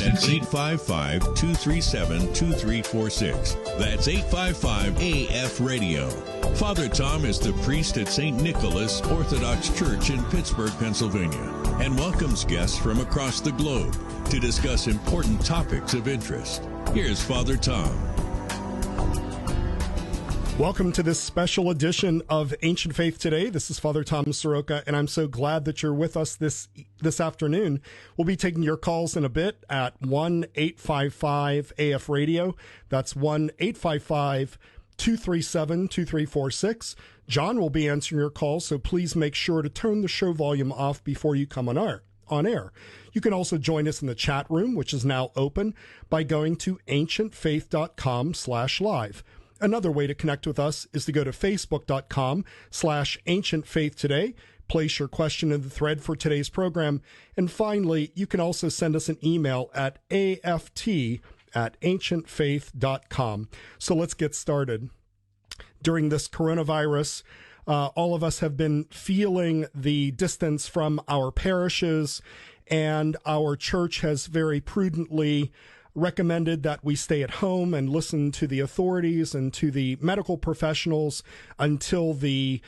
That's 855-237-2346. That's 855-AF-RADIO. Father Tom is the priest at St. Nicholas Orthodox Church in Pittsburgh, Pennsylvania, and welcomes guests from across the globe to discuss important topics of interest. Here's Father Tom. Welcome to this special edition of Ancient Faith Today. This is Father Tom Soroka, and I'm so glad that you're with us this afternoon. We'll be taking your calls in a bit at 1-855-AF-RADIO. That's 1-855-237-2346. John will be answering your calls, so please make sure to turn the show volume off before you come on air. You can also join us in the chat room, which is now open, by going to ancientfaith.com/live. Another way to connect with us is to go to facebook.com/ancientfaithtoday, place your question in the thread for today's program, and finally, you can also send us an email at aft@ancientfaith.com. So let's get started. During this coronavirus, all of us have been feeling the distance from our parishes, and our church has very prudently recommended that we stay at home and listen to the authorities and to the medical professionals until the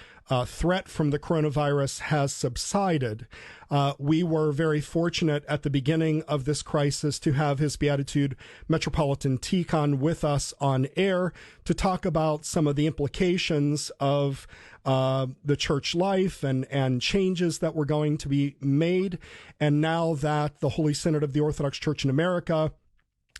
threat from the coronavirus has subsided. We were very fortunate at the beginning of this crisis to have His Beatitude Metropolitan Tikhon with us on air to talk about some of the implications of the church life and changes that were going to be made. And now that the Holy Synod of the Orthodox Church in America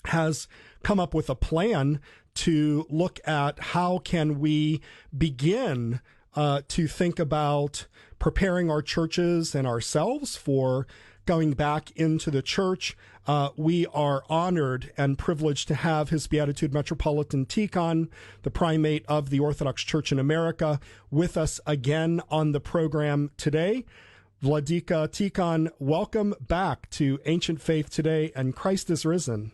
has come up with a plan to look at how can we begin to think about preparing our churches and ourselves for going back into the church. We are honored and privileged to have His Beatitude Metropolitan Tikhon, the primate of the Orthodox Church in America, with us again on the program today. Vladika Tikhon, welcome back to Ancient Faith Today, and Christ is risen.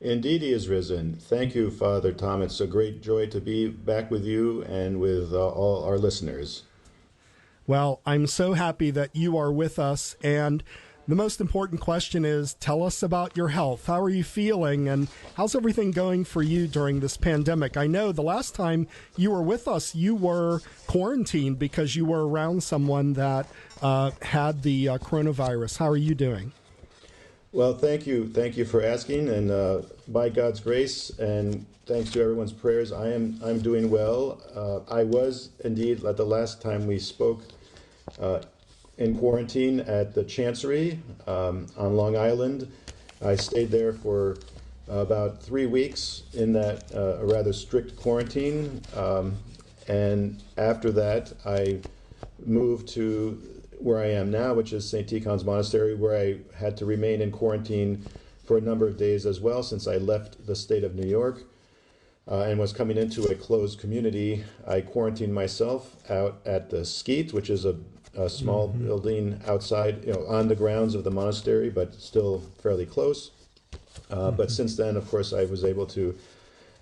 Indeed, he is risen. Thank you, Father Tom. It's a great joy to be back with you and with all our listeners. Well, I'm so happy that you are with us. And the most important question is, tell us about your health. How are you feeling? And how's everything going for you during this pandemic? I know the last time you were with us, you were quarantined because you were around someone that had the coronavirus. How are you doing? Well, thank you. Thank you for asking. And by God's grace and thanks to everyone's prayers, I'm doing well. I was indeed, at the last time we spoke, in quarantine at the Chancery on Long Island. I stayed there for about 3 weeks in that a rather strict quarantine. And after that, I moved to where I am now, which is St. Tikhon's Monastery, where I had to remain in quarantine for a number of days as well, since I left the state of New York and was coming into a closed community. I quarantined myself out at the Skeet, which is a small building outside, on the grounds of the monastery, but still fairly close. But since then, of course, I was able to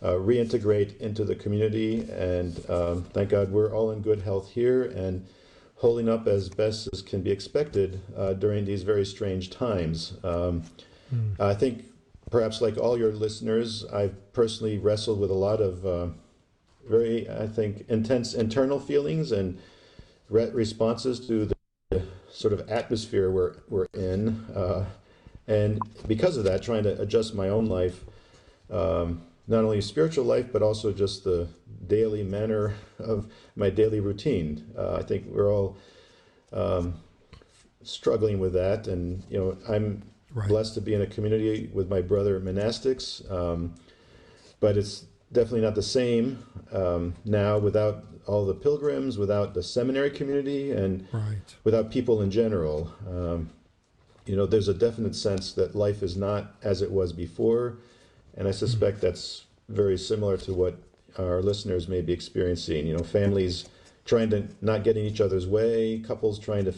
reintegrate into the community, and thank God we're all in good health here and holding up as best as can be expected during these very strange times. I think perhaps like all your listeners, I've personally wrestled with a lot of very, I think, intense internal feelings and responses to the sort of atmosphere we're in. And because of that, trying to adjust my own life, not only spiritual life, but also just the daily manner of my daily routine. I think we're all struggling with that. And, I'm blessed to be in a community with my brother monastics, but it's definitely not the same now without all the pilgrims, without the seminary community, and without people in general. There's a definite sense that life is not as it was before. And I suspect that's very similar to what our listeners may be experiencing. Families trying to not get in each other's way, couples trying to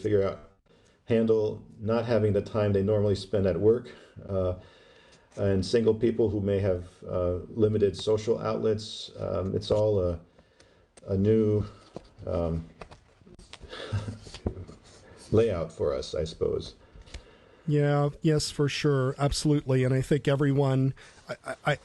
handle not having the time they normally spend at work, and single people who may have limited social outlets. It's all a new layout for us, I suppose. Yeah, yes, for sure. Absolutely. And I think everyone,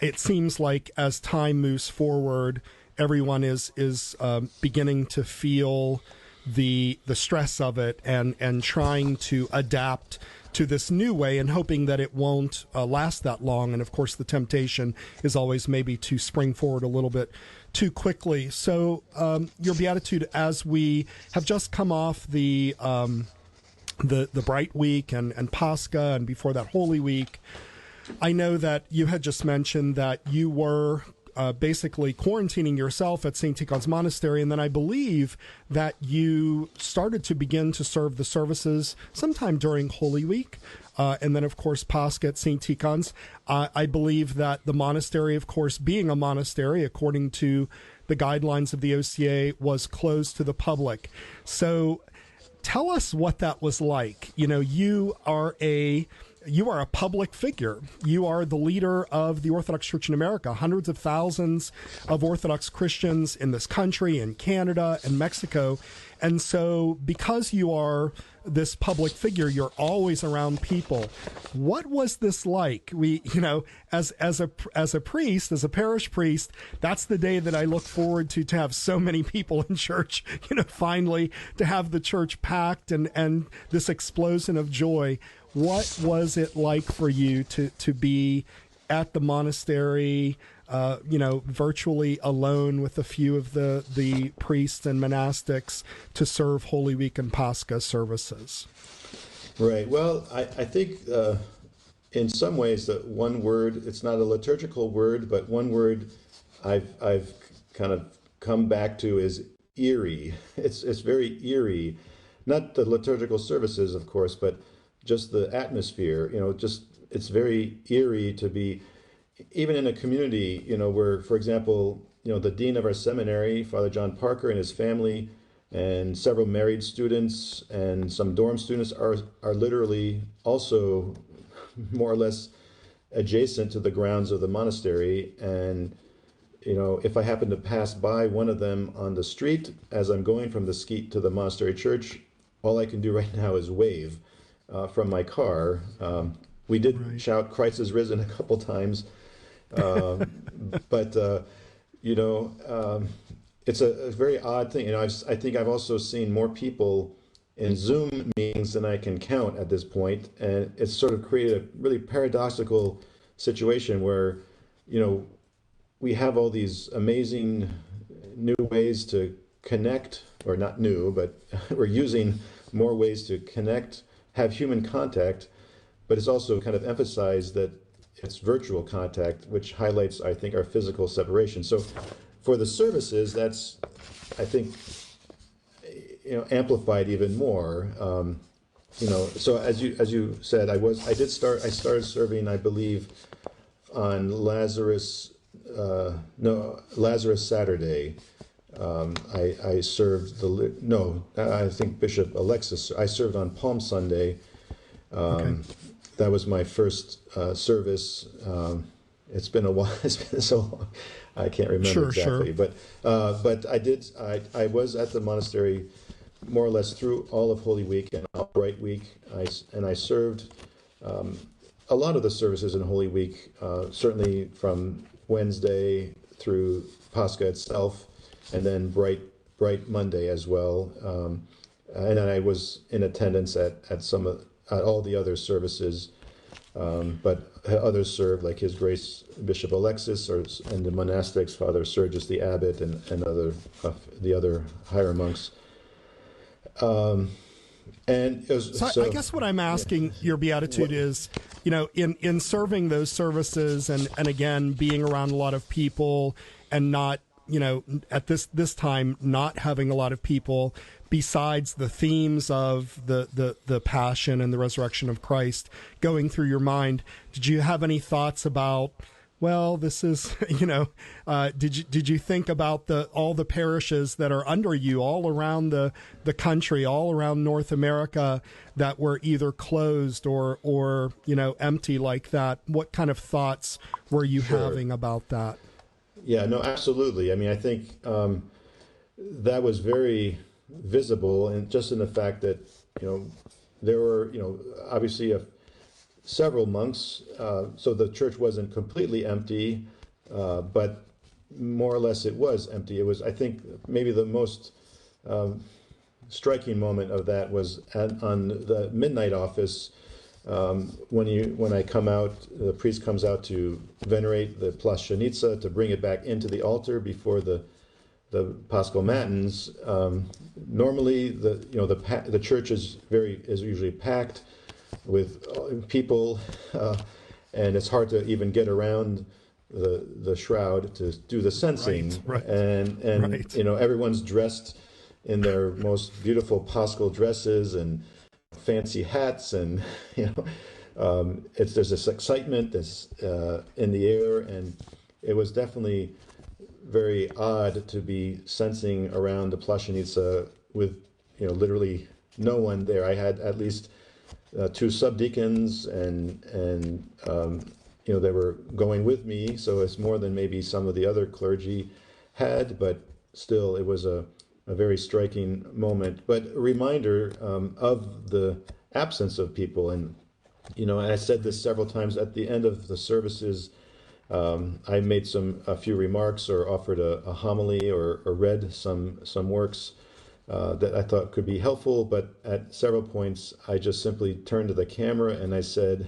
it seems like as time moves forward, everyone is beginning to feel the stress of it and trying to adapt to this new way and hoping that it won't last that long. And of course, the temptation is always maybe to spring forward a little bit too quickly. So, Your Beatitude, as we have just come off the Bright Week and Pascha, and before that Holy Week, I know that you had just mentioned that you were basically quarantining yourself at St. Tikhon's Monastery, and then I believe that you started to begin to serve the services sometime during Holy Week, and then, of course, Pascha at St. Tikhon's. I believe that the monastery, of course, being a monastery, according to the guidelines of the OCA, was closed to the public. So tell us what that was like. You know, you are a public figure. You are the leader of the Orthodox Church in America. Hundreds of thousands of Orthodox Christians in this country, in Canada and Mexico. And so because you are this public figure, you're always around people. What was this like? We, you know, as a priest, as a parish priest, that's the day that I look forward to have so many people in church, you know, finally to have the church packed and this explosion of joy. What was it like for you to be at the monastery, you know, virtually alone with a few of the priests and monastics to serve Holy Week and Pascha services? Right. Well, I think in some ways that one word, it's not a liturgical word, but one word I've kind of come back to is eerie. It's very eerie. Not the liturgical services, of course, but just the atmosphere, you know, just it's very eerie to be even in a community, you know, where, for example, you know, the dean of our seminary, Father John Parker, and his family, and several married students and some dorm students are literally also more or less adjacent to the grounds of the monastery. And, you know, if I happen to pass by one of them on the street as I'm going from the skeet to the monastery church, all I can do right now is wave from my car. We did shout "Christ is risen" a couple times, but you know, it's a very odd thing. You know, I think I've also seen more people in Zoom meetings than I can count at this point, and it's sort of created a really paradoxical situation where, you know, we have all these amazing new ways to connect, or not new, but we're using more ways to connect, have human contact, but it's also kind of emphasized that it's virtual contact, which highlights, I think, our physical separation. So for the services, that's, I think, you know, amplified even more. You know, so as you said, I started serving, I believe, on Lazarus Saturday. I served I think Bishop Alexis. I served on Palm Sunday. That was my first service. It's been a while. It's been so long. I can't remember exactly. Sure. But I was at the monastery more or less through all of Holy Week and all Bright Week. I served a lot of the services in Holy Week, certainly from Wednesday through Pascha itself, and then Bright Monday as well. And then I was in attendance at all the other services, but others served, like His Grace Bishop Alexis, and the monastics, Father Sergius the Abbot, and the other higher monks. And it was, so I guess what I'm asking, Your Beatitude, is, you know, in serving those services and again being around a lot of people and not, you know, at this time not having a lot of people, besides the themes of the passion and the resurrection of Christ going through your mind, did you have any thoughts about, well, this is, you know, did you think about all the parishes that are under you all around the country, all around North America, that were either closed or you know, empty like that? What kind of thoughts were you having about that? Yeah, no, absolutely. I mean, I think that was very visible, and just in the fact that, you know, there were, you know, obviously several monks, so the church wasn't completely empty, but more or less it was empty. It was, I think, maybe the most striking moment of that was on the midnight office. When I come out, the priest comes out to venerate the Plashenitsa, to bring it back into the altar before the Paschal Matins. Normally, the church is usually packed with people, and it's hard to even get around the shroud to do the censing. Right. And Right. everyone's dressed in their most beautiful Paschal dresses and fancy hats, and there's this excitement that's in the air, and it was definitely very odd to be sensing around the Plashenitsa with literally no one there. I had at least two subdeacons, and they were going with me, so it's more than maybe some of the other clergy had, but still it was a very striking moment, but a reminder of the absence of people. And and I said this several times at the end of the services. I made a few remarks, or offered a homily, or read some works that I thought could be helpful. But at several points, I just simply turned to the camera and I said,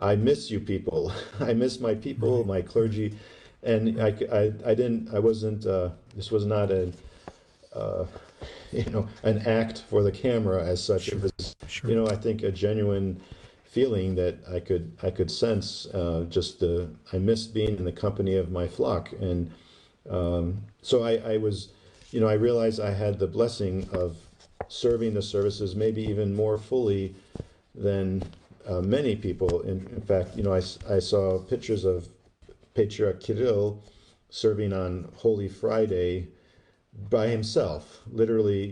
I miss you people. I miss my people, my clergy, and this was not an act for the camera as such. Sure. It was, Sure. I think a genuine feeling that I could sense. I missed being in the company of my flock, and so I was, I realized I had the blessing of serving the services maybe even more fully than many people. In fact, I saw pictures of Patriarch Kirill serving on Holy Friday by himself, literally,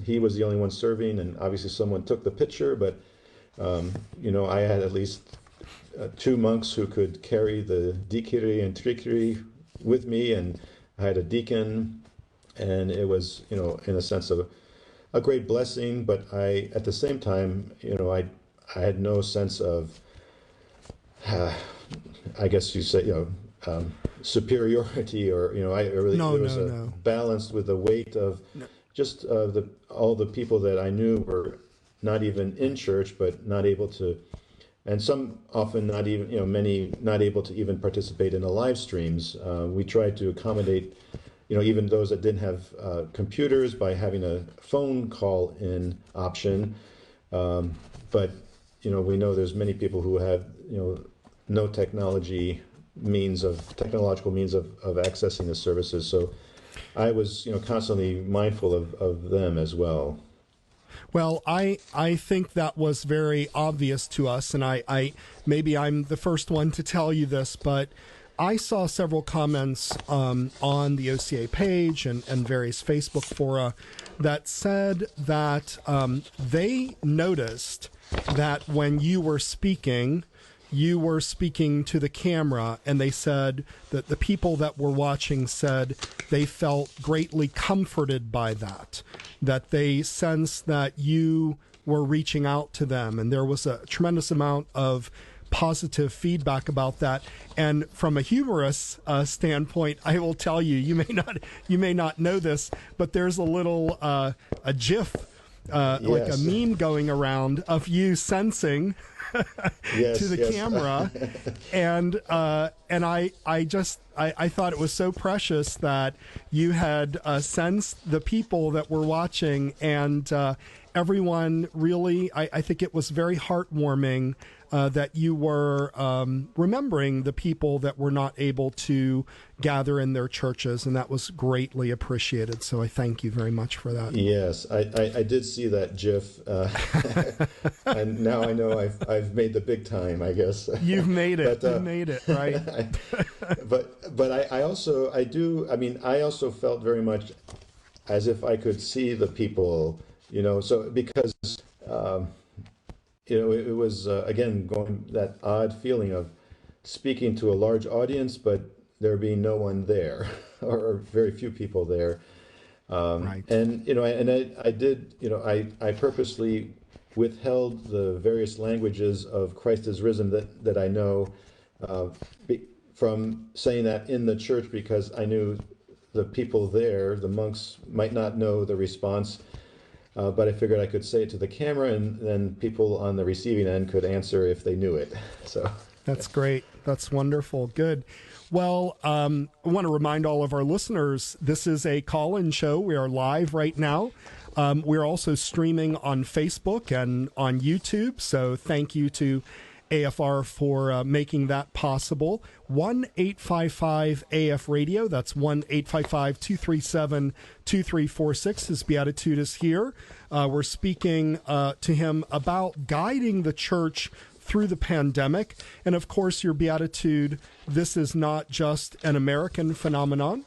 he was the only one serving, and obviously someone took the picture, but I had at least two monks who could carry the dikiri and trikiri with me, and I had a deacon, and it was, in a sense of a great blessing. But at the same time, I had no sense of, I guess you say, superiority, or there was a balance with the weight of just all the people that I knew were not even in church, but not able to, and some often not even, many not able to even participate in the live streams. We tried to accommodate, even those that didn't have computers, by having a phone call in option. But we know there's many people who have no technological means of accessing the services. So I was constantly mindful of them as well. Well, I think that was very obvious to us, and I maybe I'm the first one to tell you this, but I saw several comments on the OCA page and various Facebook fora that said that they noticed that when you were speaking to the camera, and they said that the people that were watching said they felt greatly comforted by that they sensed that you were reaching out to them, and there was a tremendous amount of positive feedback about that. And from a humorous standpoint, I will tell you, you may not know this, but there's a little a GIF, like a meme going around of you sensing to the camera, and I thought it was so precious that you had sensed the people that were watching, and everyone really, I think it was very heartwarming that you were remembering the people that were not able to gather in their churches, and that was greatly appreciated. So I thank you very much for that. Yes, I did see that GIF, and now I know I've made the big time, I guess. You've made it. You've made it, right? but I also felt very much as if I could see the people, so because it was again going that odd feeling of speaking to a large audience, but there being no one there, or very few people there. Right. And I did, I purposely withheld the various languages of Christ is risen that I know from saying that in the church, because I knew the people there, the monks, might not know the response, but I figured I could say it to the camera, and then people on the receiving end could answer if they knew it. So that's great. That's wonderful. Good. Well, I want to remind all of our listeners, this is a call-in show. We are live right now. We're also streaming on Facebook and on YouTube, so thank you to AFR for making that possible. 1-855-AF Radio. That's 1-855-237-2346. His Beatitude is here. We're speaking to him about guiding the church through the pandemic. And of course, your Beatitude, this is not just an American phenomenon.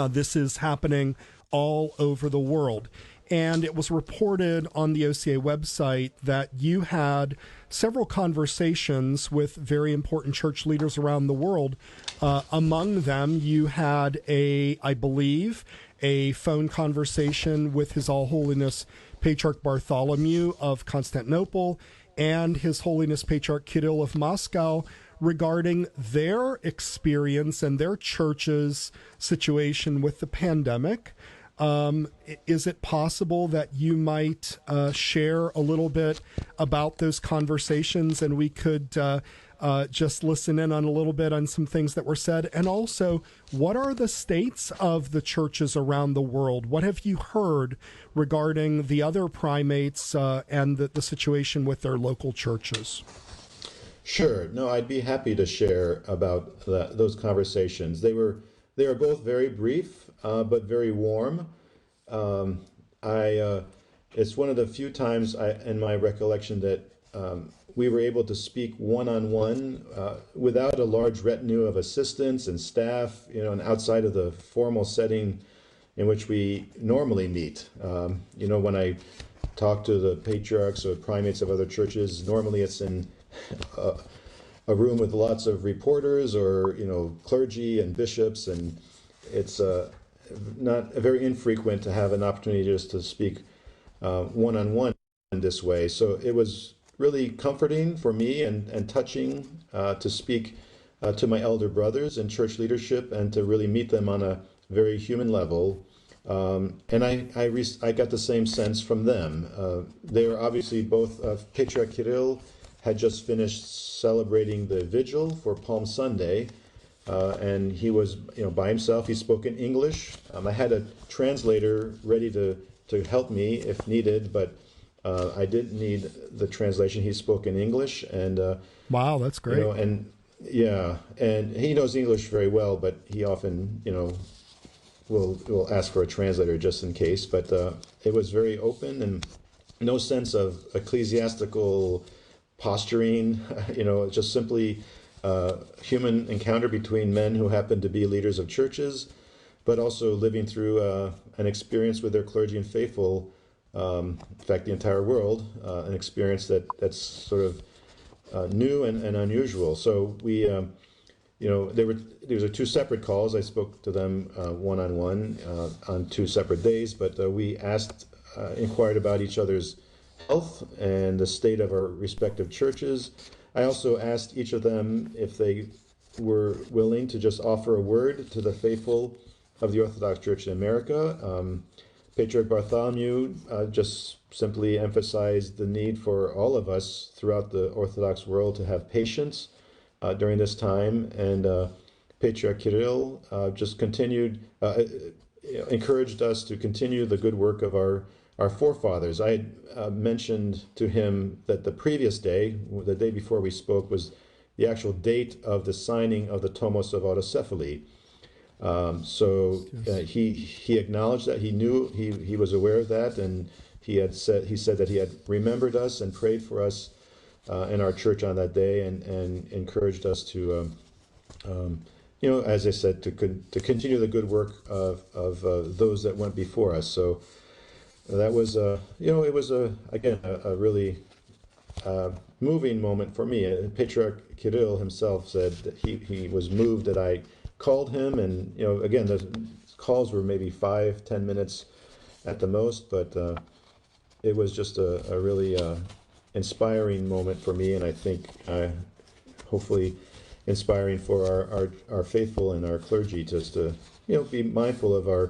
This is happening all over the world. And it was reported on the OCA website that you had several conversations with very important church leaders around the world. Among them, you had I believe, a phone conversation with His All Holiness Patriarch Bartholomew of Constantinople and His Holiness Patriarch Kirill of Moscow regarding their experience and their church's situation with the pandemic. Is it possible that you might share a little bit about those conversations, and we could just listen in on a little bit on some things that were said? And also, what are the states of the churches around the world? What have you heard regarding the other primates and the situation with their local churches? Sure. No, I'd be happy to share about those conversations. They were both very brief, but very warm. It's one of the few times in my recollection that we were able to speak one-on-one without a large retinue of assistants and staff, and outside of the formal setting in which we normally meet. When I talk to the patriarchs or primates of other churches, normally it's in a room with lots of reporters or clergy and bishops, and it's not very infrequent to have an opportunity just to speak one-on-one in this way. So it was really comforting for me and touching to speak to my elder brothers in church leadership and to really meet them on a very human level. And I got the same sense from them. They were obviously both, Patriarch Kirill had just finished celebrating the vigil for Palm Sunday, and he was by himself. He spoke in English. I had a translator ready to help me if needed, but I didn't need the translation. He spoke in English, and wow, that's great. And he knows English very well, but he often will ask for a translator just in case. But it was very open and no sense of ecclesiastical posturing, just simply human encounter between men who happen to be leaders of churches, but also living through an experience with their clergy and faithful, in fact, the entire world, an experience that's sort of new and unusual. So we, these are two separate calls. I spoke to them one-on-one on two separate days, but we inquired about each other's health and the state of our respective churches. I also asked each of them if they were willing to just offer a word to the faithful of the Orthodox Church in America. Patriarch Bartholomew just simply emphasized the need for all of us throughout the Orthodox world to have patience during this time, and Patriarch Kirill just encouraged us to continue the good work of our forefathers. I had mentioned to him that the previous day, the day before we spoke, was the actual date of the signing of the Tomos of Autocephaly. He acknowledged that. He knew, he was aware of that, and he said that he had remembered us and prayed for us in our church on that day, and encouraged us to, as I said, to continue the good work of those that went before us. So that was, it was a really moving moment for me. Patriarch Kirill himself said that he was moved that I called him, and the calls were maybe 5-10 minutes at the most, but it was just a really inspiring moment for me, and I think hopefully inspiring for our faithful and our clergy, just to be mindful of our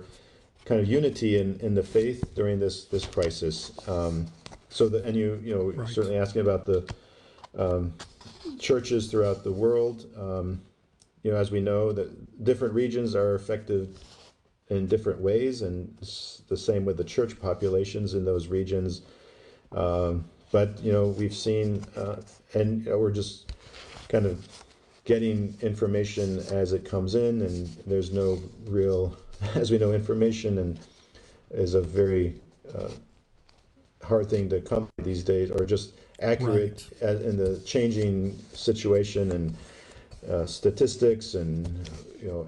kind of unity in the faith during this crisis. So that, and you Right. certainly asking about the churches throughout the world. As we know, that different regions are affected in different ways, and it's the same with the church populations in those regions. But we've seen, and we're just kind of getting information as it comes in, and there's no real, as we know, information and is a very hard thing to come by these days, or just accurate in the changing situation and statistics, and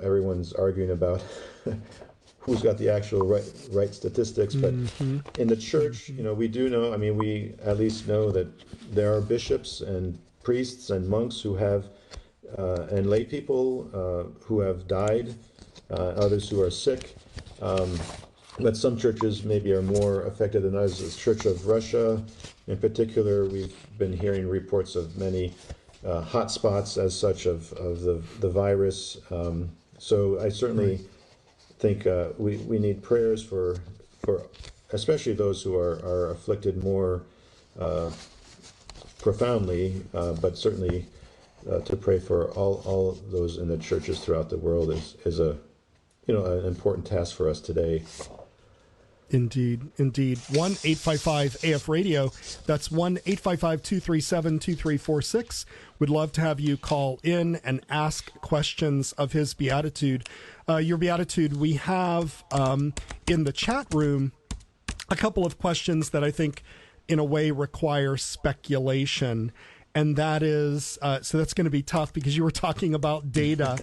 everyone's arguing about who's got the actual right statistics. But in the church, we do know, I mean, we at least know that there are bishops and priests and monks who have and lay people who have died, others who are sick. But some churches maybe are more affected than others. The Church of Russia, in particular, we've been hearing reports of many hot spots as such of the virus. So I certainly think we need prayers for especially those who are afflicted more profoundly, but certainly to pray for all those in the churches throughout the world is an important task for us today. Indeed. 1-855-AF-RADIO. That's 1-855-237-2346. We'd love to have you call in and ask questions of His Beatitude. Your Beatitude, we have in the chat room a couple of questions that I think in a way require speculation. And that is, so that's going to be tough because you were talking about data.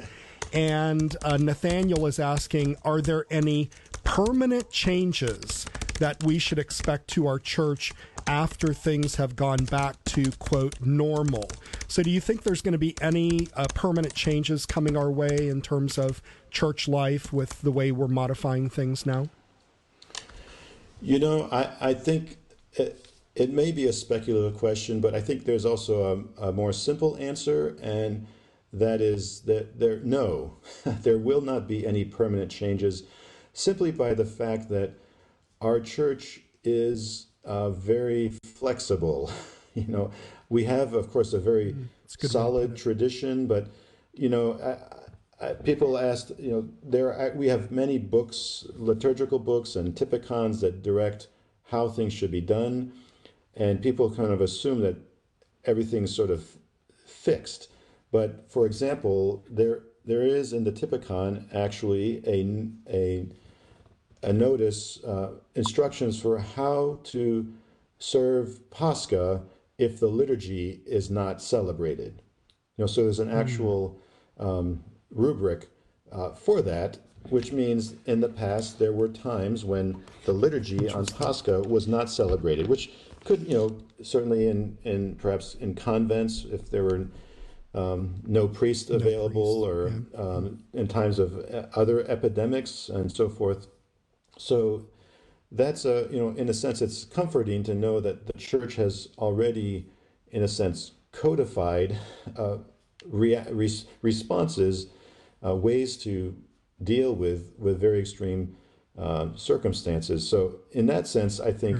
And Nathaniel is asking, are there any permanent changes that we should expect to our church after things have gone back to, quote, normal? So do you think there's going to be any permanent changes coming our way in terms of church life with the way we're modifying things now? I think it may be a speculative question, but I think there's also a more simple answer, and that is that there will not be any permanent changes, simply by the fact that our church is very flexible. We have, of course, a very solid tradition, but people asked, we have many books, liturgical books and typicons that direct how things should be done, and people kind of assume that everything's sort of fixed. But for example, there is in the typicon actually a notice, instructions for how to serve Pascha if the liturgy is not celebrated. So there's an actual rubric for that, which means in the past there were times when the liturgy on Pascha was not celebrated, which could, certainly in perhaps in convents, if there were no priest available, or in times of other epidemics and so forth. So that's in a sense, it's comforting to know that the church has already, in a sense, codified responses, ways to deal with very extreme circumstances. So in that sense, I think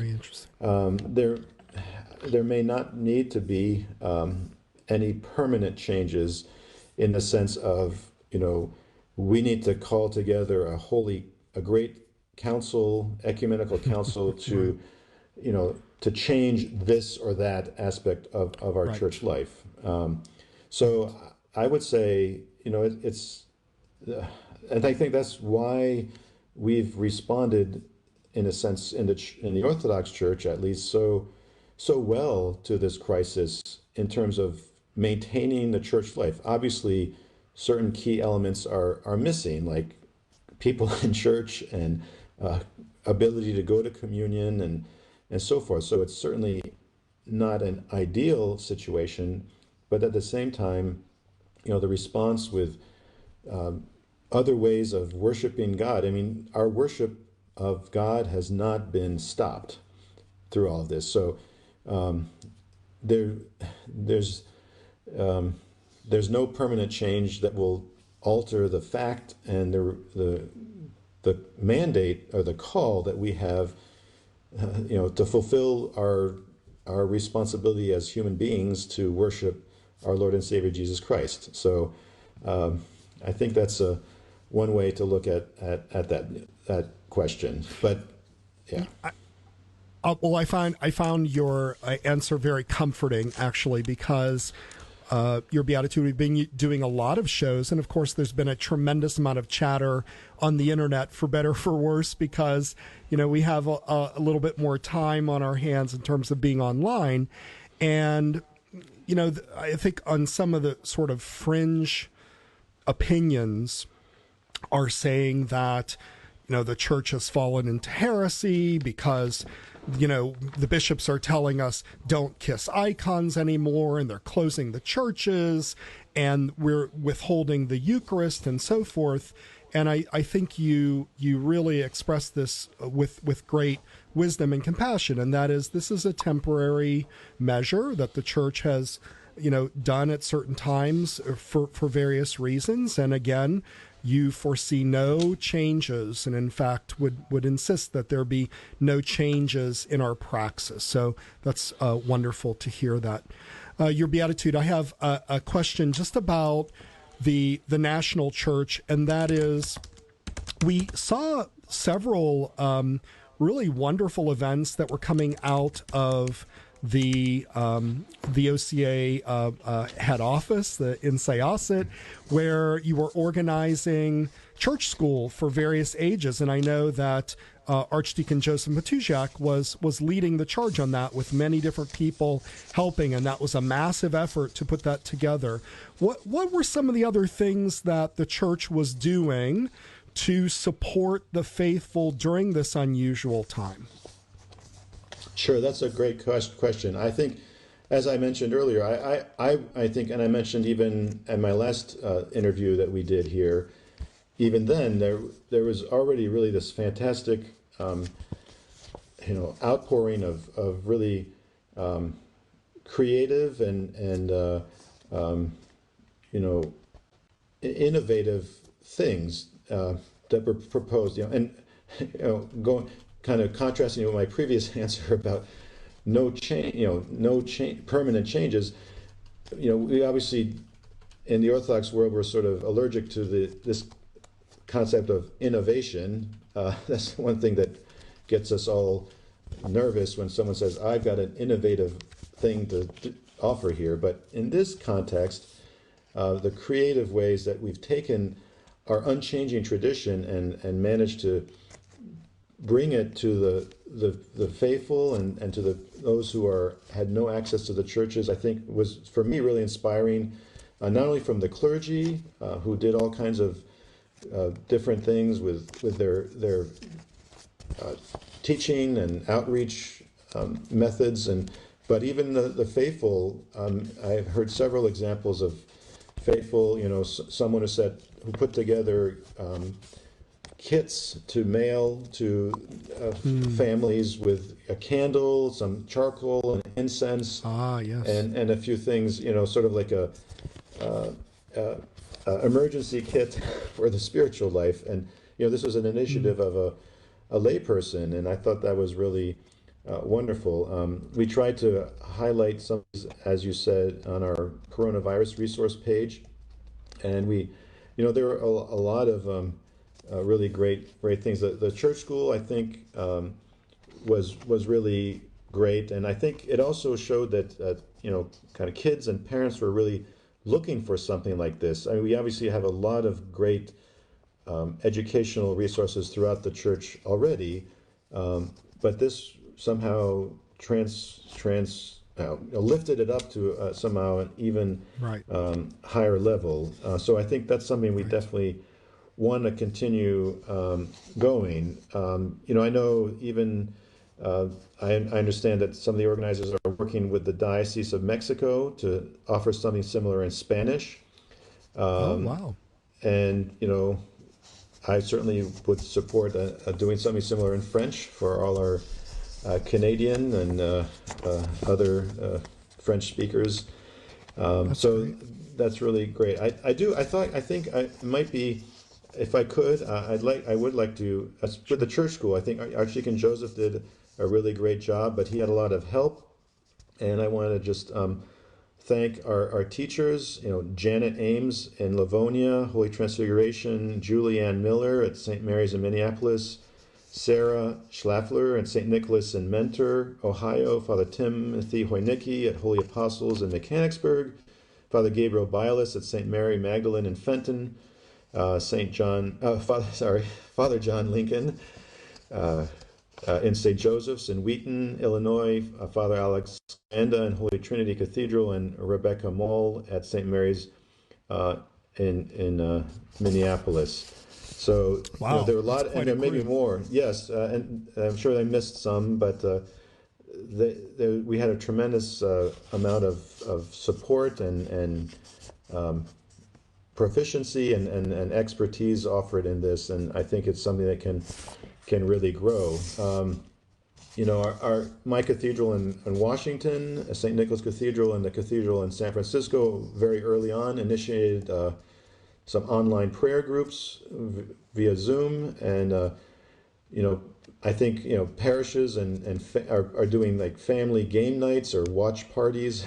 there may not need to be any permanent changes, in the sense of, we need to call together a great council, ecumenical council to, to change this or that aspect of our church life. So I would say, it's, and I think that's why we've responded, in a sense, in the Orthodox Church, at least, so well to this crisis in terms of maintaining the church life. Obviously, certain key elements are missing, like people in church and ability to go to communion and so forth. So it's certainly not an ideal situation, but at the same time, the response with other ways of worshiping God. I mean, our worship of God has not been stopped. through all of this. So there's no permanent change that will alter the fact and the mandate or the call that we have, to fulfill our responsibility as human beings to worship our Lord and Savior Jesus Christ. So I think that's one way to look at that question. But yeah. Well, I found your answer very comforting, actually, because your Beatitude, we've been doing a lot of shows, and of course there's been a tremendous amount of chatter on the internet, for better or for worse, because we have a little bit more time on our hands in terms of being online. And I think on some of the sort of fringe opinions are saying that the church has fallen into heresy because the bishops are telling us don't kiss icons anymore, and they're closing the churches, and we're withholding the Eucharist and so forth. And I think you really express this with great wisdom and compassion, and that is, this is a temporary measure that the church has done at certain times for various reasons. And again, you foresee no changes, and in fact would insist that there be no changes in our praxis. So that's wonderful to hear that. Your Beatitude, I have a question just about the national church, and that is, we saw several really wonderful events that were coming out of the OCA head office, the INSEASIT, where you were organizing church school for various ages. And I know that Archdeacon Joseph Matusiak was leading the charge on that, with many different people helping, and that was a massive effort to put that together. What were some of the other things that the church was doing to support the faithful during this unusual time? Sure, that's a great question. I think, as I mentioned earlier, I think, and I mentioned even in my last interview that we did here, even then there was already really this fantastic, outpouring of really creative and innovative things that were proposed. Going kind of contrasting with my previous answer about no change, permanent changes. We obviously, in the Orthodox world, we're sort of allergic to this concept of innovation. That's one thing that gets us all nervous when someone says, I've got an innovative thing to offer here. But in this context, the creative ways that we've taken our unchanging tradition and managed to bring it to the faithful and to those who had no access to the churches, I think was, for me, really inspiring, not only from the clergy, who did all kinds of different things with their teaching and outreach methods, but even the faithful. I've heard several examples of faithful, someone who put together kits to mail to families with a candle, some charcoal and incense, yes, and a few things, sort of like a emergency kit for the spiritual life. And this was an initiative of a layperson, and I thought that was really wonderful. We tried to highlight some, as you said, on our coronavirus resource page, and there were a lot of really great things. The church school, I think, was really great, and I think it also showed that kind of kids and parents were really looking for something like this. I mean, we obviously have a lot of great educational resources throughout the church already, but this somehow lifted it up to somehow an even higher level. So I think that's something we definitely want to continue going. I know even I understand that some of the organizers are working with the Diocese of Mexico to offer something similar in Spanish. Oh, wow. And, I certainly would support doing something similar in French for all our Canadian and other French speakers. So great. that's really great. I think it might be, if I could, I would like to, with the church school, I think Archdeacon Joseph did a really great job, but he had a lot of help. And I wanted to just thank our teachers, Janet Ames in Livonia, Holy Transfiguration, Julianne Miller at St. Mary's in Minneapolis, Sarah Schlaffler and St. Nicholas in Mentor, Ohio, Father Timothy Hoynicki at Holy Apostles in Mechanicsburg, Father Gabriel Bailes at St. Mary Magdalene in Fenton, Father John Lincoln in St. Joseph's in Wheaton, Illinois, Father Alex Anda in Holy Trinity Cathedral, and Rebecca Moll at St. Mary's in Minneapolis. So Wow, there were a lot, and there may be group. more. Yes, and I'm sure I missed some, but we had a tremendous amount of support and proficiency and expertise offered in this, and I think it's something that can really grow. My cathedral in Washington, St. Nicholas Cathedral, and the cathedral in San Francisco, very early on initiated some online prayer groups via Zoom, and I think parishes are doing like family game nights or watch parties.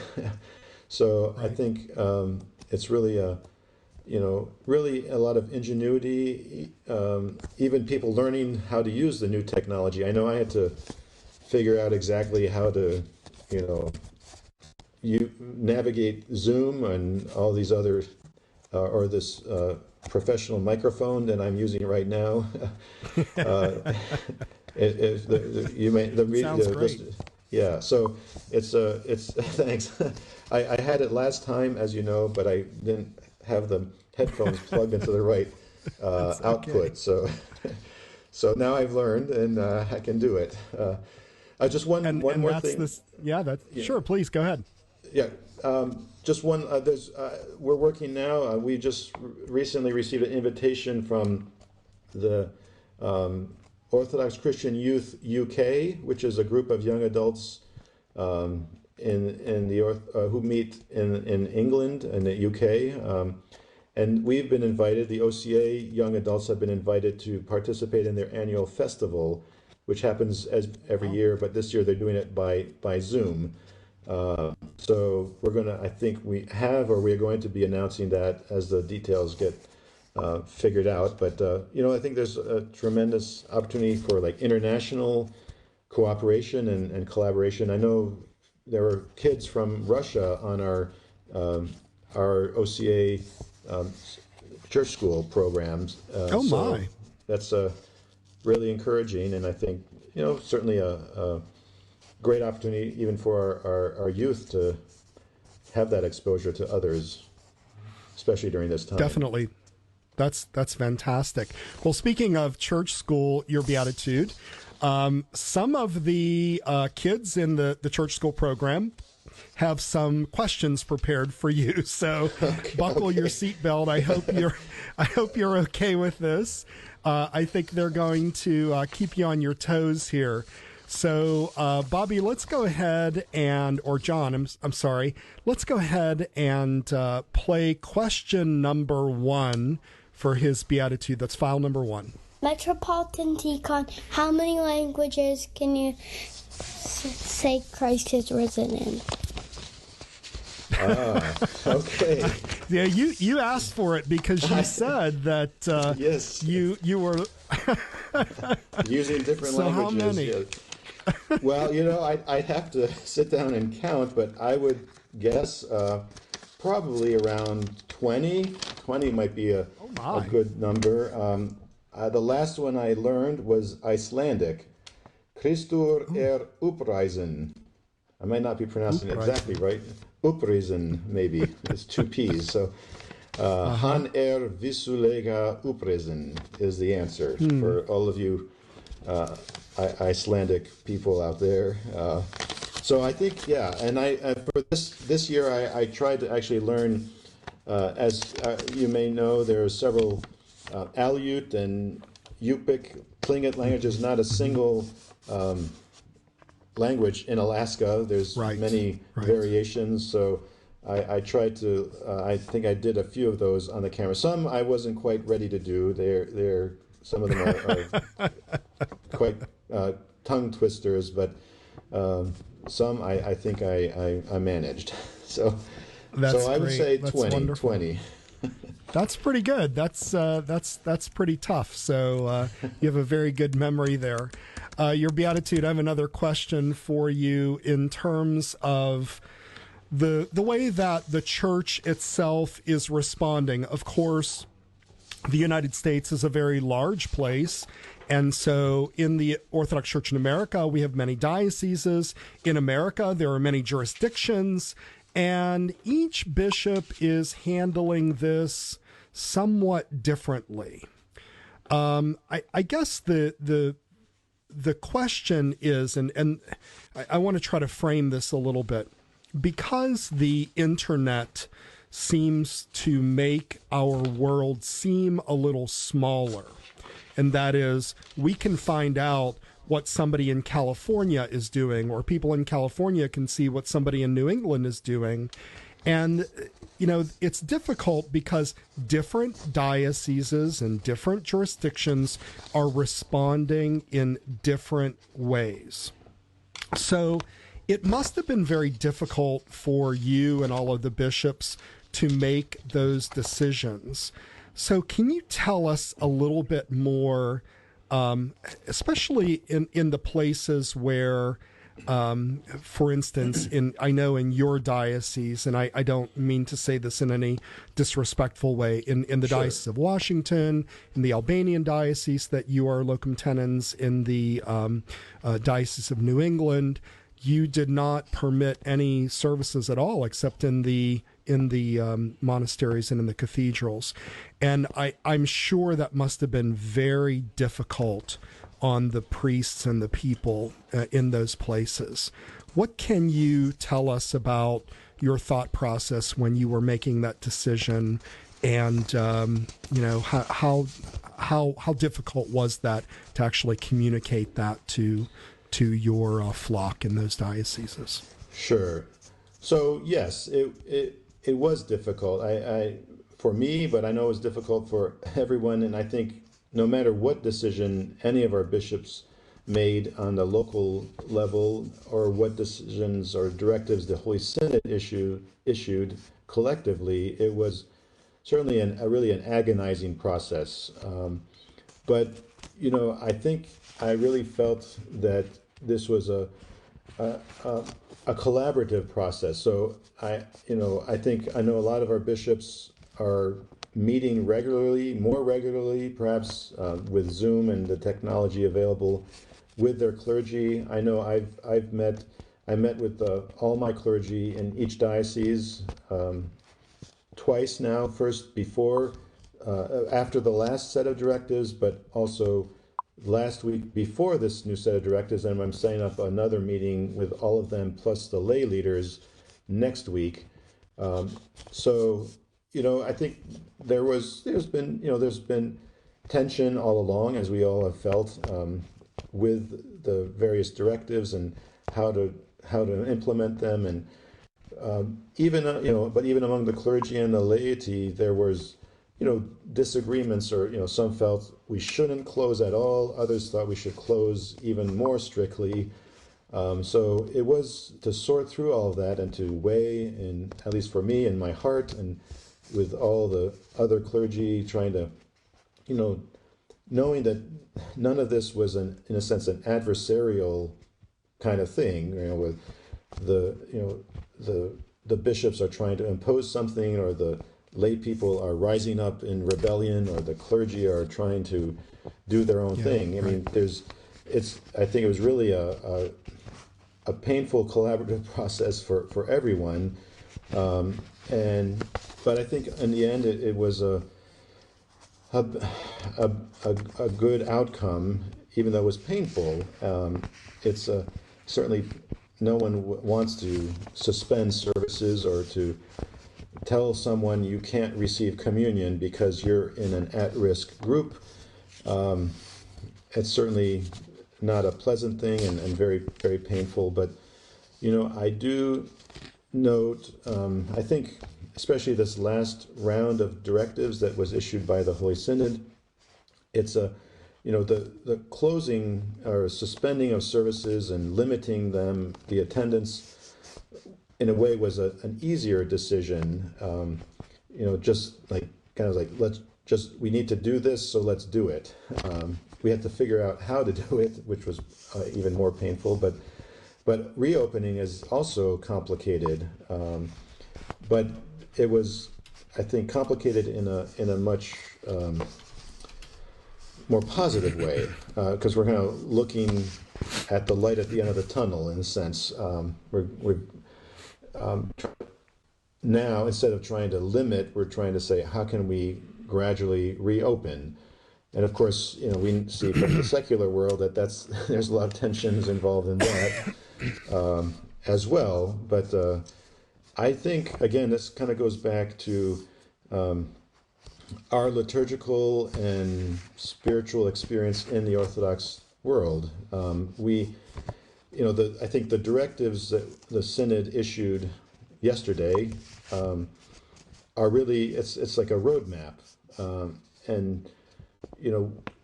So right. I think it's really really a lot of ingenuity, even people learning how to use the new technology. I know I had to figure out exactly how to, you navigate Zoom and all these other, or this professional microphone that I'm using right now. Sounds great. Yeah, so it's thanks. I had it last time, as you know, but I didn't have the headphones plugged into the right output. So now I've learned, and I can do it. Just one more thing. Sure. Please go ahead. Yeah. Just one. We're working now. We just recently received an invitation from the Orthodox Christian Youth UK, which is a group of young adults who meet in England and the UK. And we've been invited, the OCA young adults have been invited to participate in their annual festival, which happens every year, but this year they're doing it by Zoom. So we're going to be announcing that as the details get figured out. But, I think there's a tremendous opportunity for like international cooperation and collaboration. I know there were kids from Russia on our OCA church school programs. So that's really encouraging, and I think certainly a great opportunity even for our youth to have that exposure to others, especially during this time. Definitely. That's fantastic. Well, speaking of church school, Your Beatitude, some of the kids in the church school program have some questions prepared for you. So buckle your seatbelt. I hope you're okay with this. I think they're going to keep you on your toes here. So, Bobby, let's go ahead or John, I'm sorry. Let's go ahead and play question number 1 for His Beatitude. That's file number 1. Metropolitan Tikhon, how many languages can you say Christ is risen in? Okay. Yeah, you asked for it because you said that yes. you were using different so languages. How many? Yeah. Well, I'd have to sit down and count, but I would guess probably around 20. 20 might be a good number. The last one I learned was Icelandic. Kristur uprising. I might not be pronouncing it exactly right. Uprising, maybe. It's 2 P's. So, Han vissulega uprising is the answer for all of you Icelandic people out there. So I think, and for this year I tried to actually learn, as you may know, there are several Aleut and Yupik Tlingit languages, not a single language in Alaska. There's many variations, so I tried to. I think I did a few of those on the camera. Some I wasn't quite ready to do. They're some of them are quite tongue twisters, but some I think I managed. So I would say That's 20. Wonderful. 20. That's pretty good. That's pretty tough. So you have a very good memory there. Your Beatitude, I have another question for you in terms of the way that the church itself is responding. Of course, the United States is a very large place. And so in the Orthodox Church in America, we have many dioceses. In America, there are many jurisdictions. And each bishop is handling this somewhat differently. I guess the question is, and I want to try to frame this a little bit, because the internet seems to make our world seem a little smaller. And that is, we can find out what somebody in California is doing, or people in California can see what somebody in New England is doing. And, it's difficult because different dioceses and different jurisdictions are responding in different ways. So it must have been very difficult for you and all of the bishops to make those decisions. So can you tell us a little bit more, especially in the places where, for instance, I know in your diocese, and I don't mean to say this in any disrespectful way, in the Sure. Diocese of Washington, in the Albanian diocese that you are locum tenens, in the Diocese of New England, you did not permit any services at all except in the monasteries and in the cathedrals. And I'm sure that must have been very difficult on the priests and the people in those places. What can you tell us about your thought process when you were making that decision, and how difficult was that to actually communicate that to your flock in those dioceses? Sure. So yes, it was difficult. I for me, but I know it was difficult for everyone. And I think no matter what decision any of our bishops made on the local level, or what decisions or directives the Holy Synod issued collectively, it was certainly really an agonizing process. But I think I really felt that this was a collaborative process. So I know a lot of our bishops are meeting more regularly, perhaps with Zoom and the technology available, with their clergy. I know I met with all my clergy in each diocese twice now. First after the last set of directives, but also last week before this new set of directives, and I'm setting up another meeting with all of them plus the lay leaders next week. So I think there's been tension all along, as we all have felt, with the various directives and how to implement them, and but even among the clergy and the laity, there was disagreements, or some felt we shouldn't close at all, others thought we should close even more strictly. So it was to sort through all of that and to weigh, in at least for me, in my heart, and with all the other clergy, trying to knowing that none of this was in a sense an adversarial kind of thing, with the bishops are trying to impose something, or the lay people are rising up in rebellion, or the clergy are trying to do their own thing. I mean, I think it was really a painful collaborative process for everyone. But I think in the end it was a good outcome, even though it was painful. It's certainly no one wants to suspend services or to tell someone you can't receive communion because you're in an at-risk group. It's certainly not a pleasant thing and very, very painful. But, I do note, I think, especially this last round of directives that was issued by the Holy Synod, it's the closing or suspending of services and limiting them, the attendance, in a way was an easier decision. Just like we need to do this, so let's do it. We had to figure out how to do it, which was even more painful. But reopening is also complicated. But it was, I think, complicated in a much more positive way, because we're kind of looking at the light at the end of the tunnel, in a sense. We're now, instead of trying to limit, we're trying to say, how can we gradually reopen? And of course, we see from the secular world that there's a lot of tensions involved in that as well. But I think, again, this kind of goes back to our liturgical and spiritual experience in the Orthodox world. I think the directives that the Synod issued yesterday are really, it's like a roadmap. And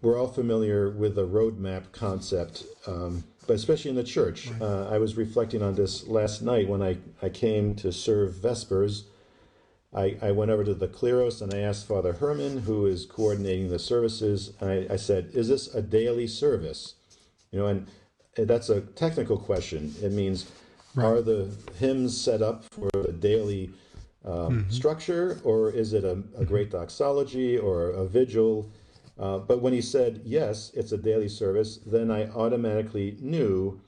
we're all familiar with the roadmap concept, but especially in the church. I was reflecting on this last night when I came to serve Vespers. I went over to the Kleros and I asked Father Herman, who is coordinating the services, I said, is this a daily service? And that's a technical question. It means, are the hymns set up for a daily structure, or is it a great doxology or a vigil? But when he said, yes, it's a daily service, then I automatically knew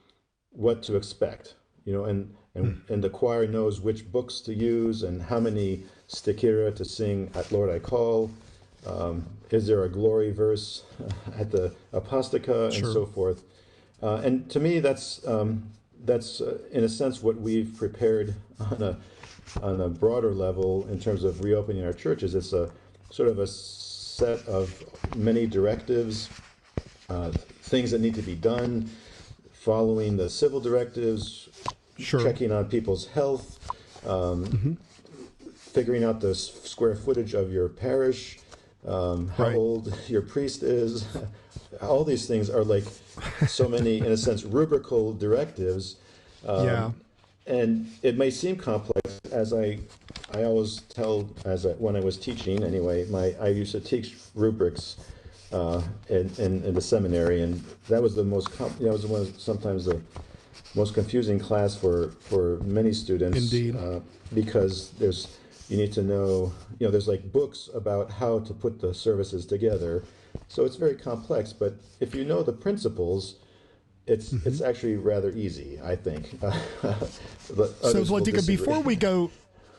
what to expect, and the choir knows which books to use and how many stichira to sing at Lord I Call. Is there a glory verse at the Apostica, and so forth. And to me, that's in a sense what we've prepared on a broader level in terms of reopening our churches. It's a sort of a set of many directives, things that need to be done, following the civil directives, checking on people's health, figuring out the square footage of your parish, how old your priest is. All these things are like so many, in a sense, rubrical directives. And it may seem complex, as I always tell, when I was teaching anyway, I used to teach rubrics in the seminary, and that was sometimes the most confusing class for many students. Indeed. Because you need to know, there's like books about how to put the services together. So it's very complex, but if you know the principles, it's actually rather easy, I think. So, Vladika,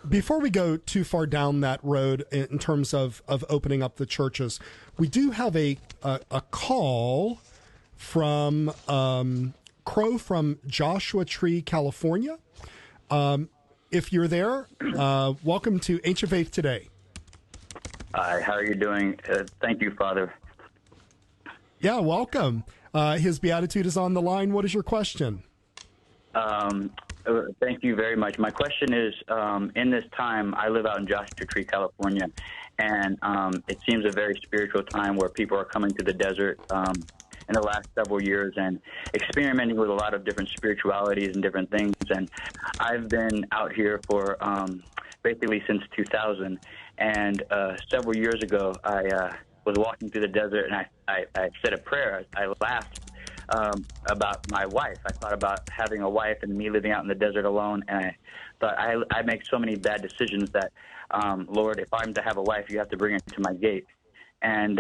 before we go too far down that road in terms of opening up the churches, we do have a call from Crow from Joshua Tree, California. If you're there, welcome to Ancient Faith Today. Hi, how are you doing? Thank you, Father. Yeah, welcome. His Beatitude is on the line. What is your question? Thank you very much. My question is, in this time, I live out in Joshua Tree, California, and it seems a very spiritual time where people are coming to the desert in the last several years and experimenting with a lot of different spiritualities and different things. And I've been out here for basically since 2000, and several years ago, I was walking through the desert, and I said a prayer. I laughed about my wife. I thought about having a wife and me living out in the desert alone, and I thought I make so many bad decisions that, Lord, if I'm to have a wife, you have to bring her to my gate. And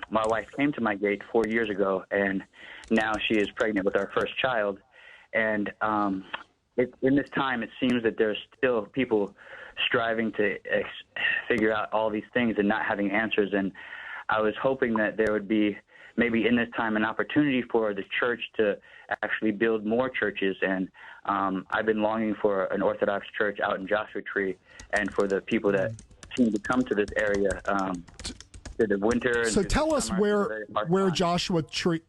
my wife came to my gate 4 years ago, and now she is pregnant with our first child. And in this time, it seems that there's still people striving to figure out all these things and not having answers. And I was hoping that there would be maybe in this time an opportunity for the church to actually build more churches. And I've been longing for an Orthodox church out in Joshua Tree, and for the people that seem to come to this area to the winter. So tell us where Joshua Tree.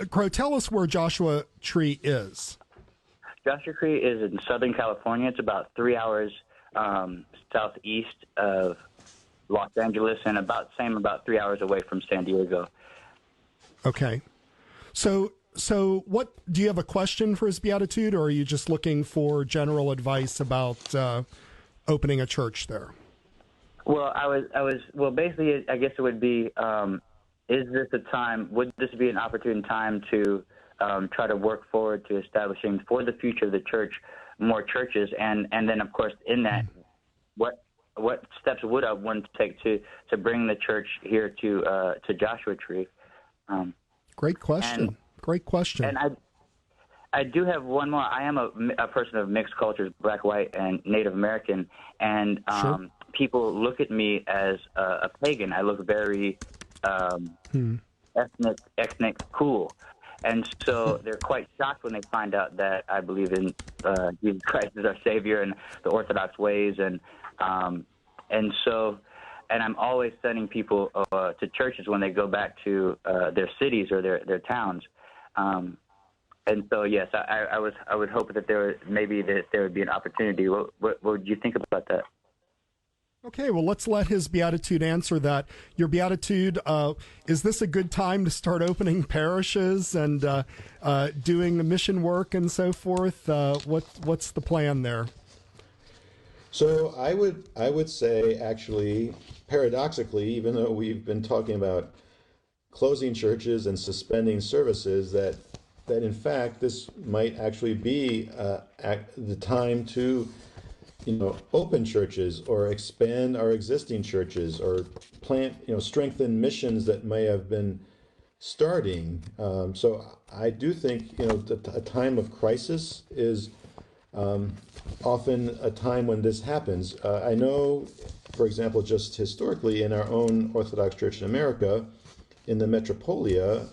Crow, tell us where Joshua Tree is. Joshua Tree is in Southern California. It's about 3 hours southeast of Los Angeles and about 3 hours away from San Diego. Okay. So what do you have a question for His Beatitude, or are you just looking for general advice about opening a church there? Well, basically, I guess it would be, would this be an opportune time to try to work forward to establishing for the future of the church more churches, and then, of course, in that, what steps would I want to take to bring the church here to Joshua Tree? Great question. Great question. And I do have one more. I am a person of mixed cultures, Black, white, and Native American, and Sure. People look at me as a pagan. I look very ethnic cool. And so they're quite shocked when they find out that I believe in Jesus Christ as our Savior and the Orthodox ways. And I'm always sending people to churches when they go back to their cities or their towns. And so, yes, I would hope that there would be an opportunity. What would you think about that? Okay, well, let's let His Beatitude answer that. Your Beatitude, is this a good time to start opening parishes and doing the mission work and so forth? What's the plan there? So I would say, actually, paradoxically, even though we've been talking about closing churches and suspending services, that in fact this might actually be the time to open churches or expand our existing churches or plant, strengthen missions that may have been starting. So I do think, a time of crisis is often a time when this happens. I know, for example, just historically in our own Orthodox Church in America, in the Metropolia,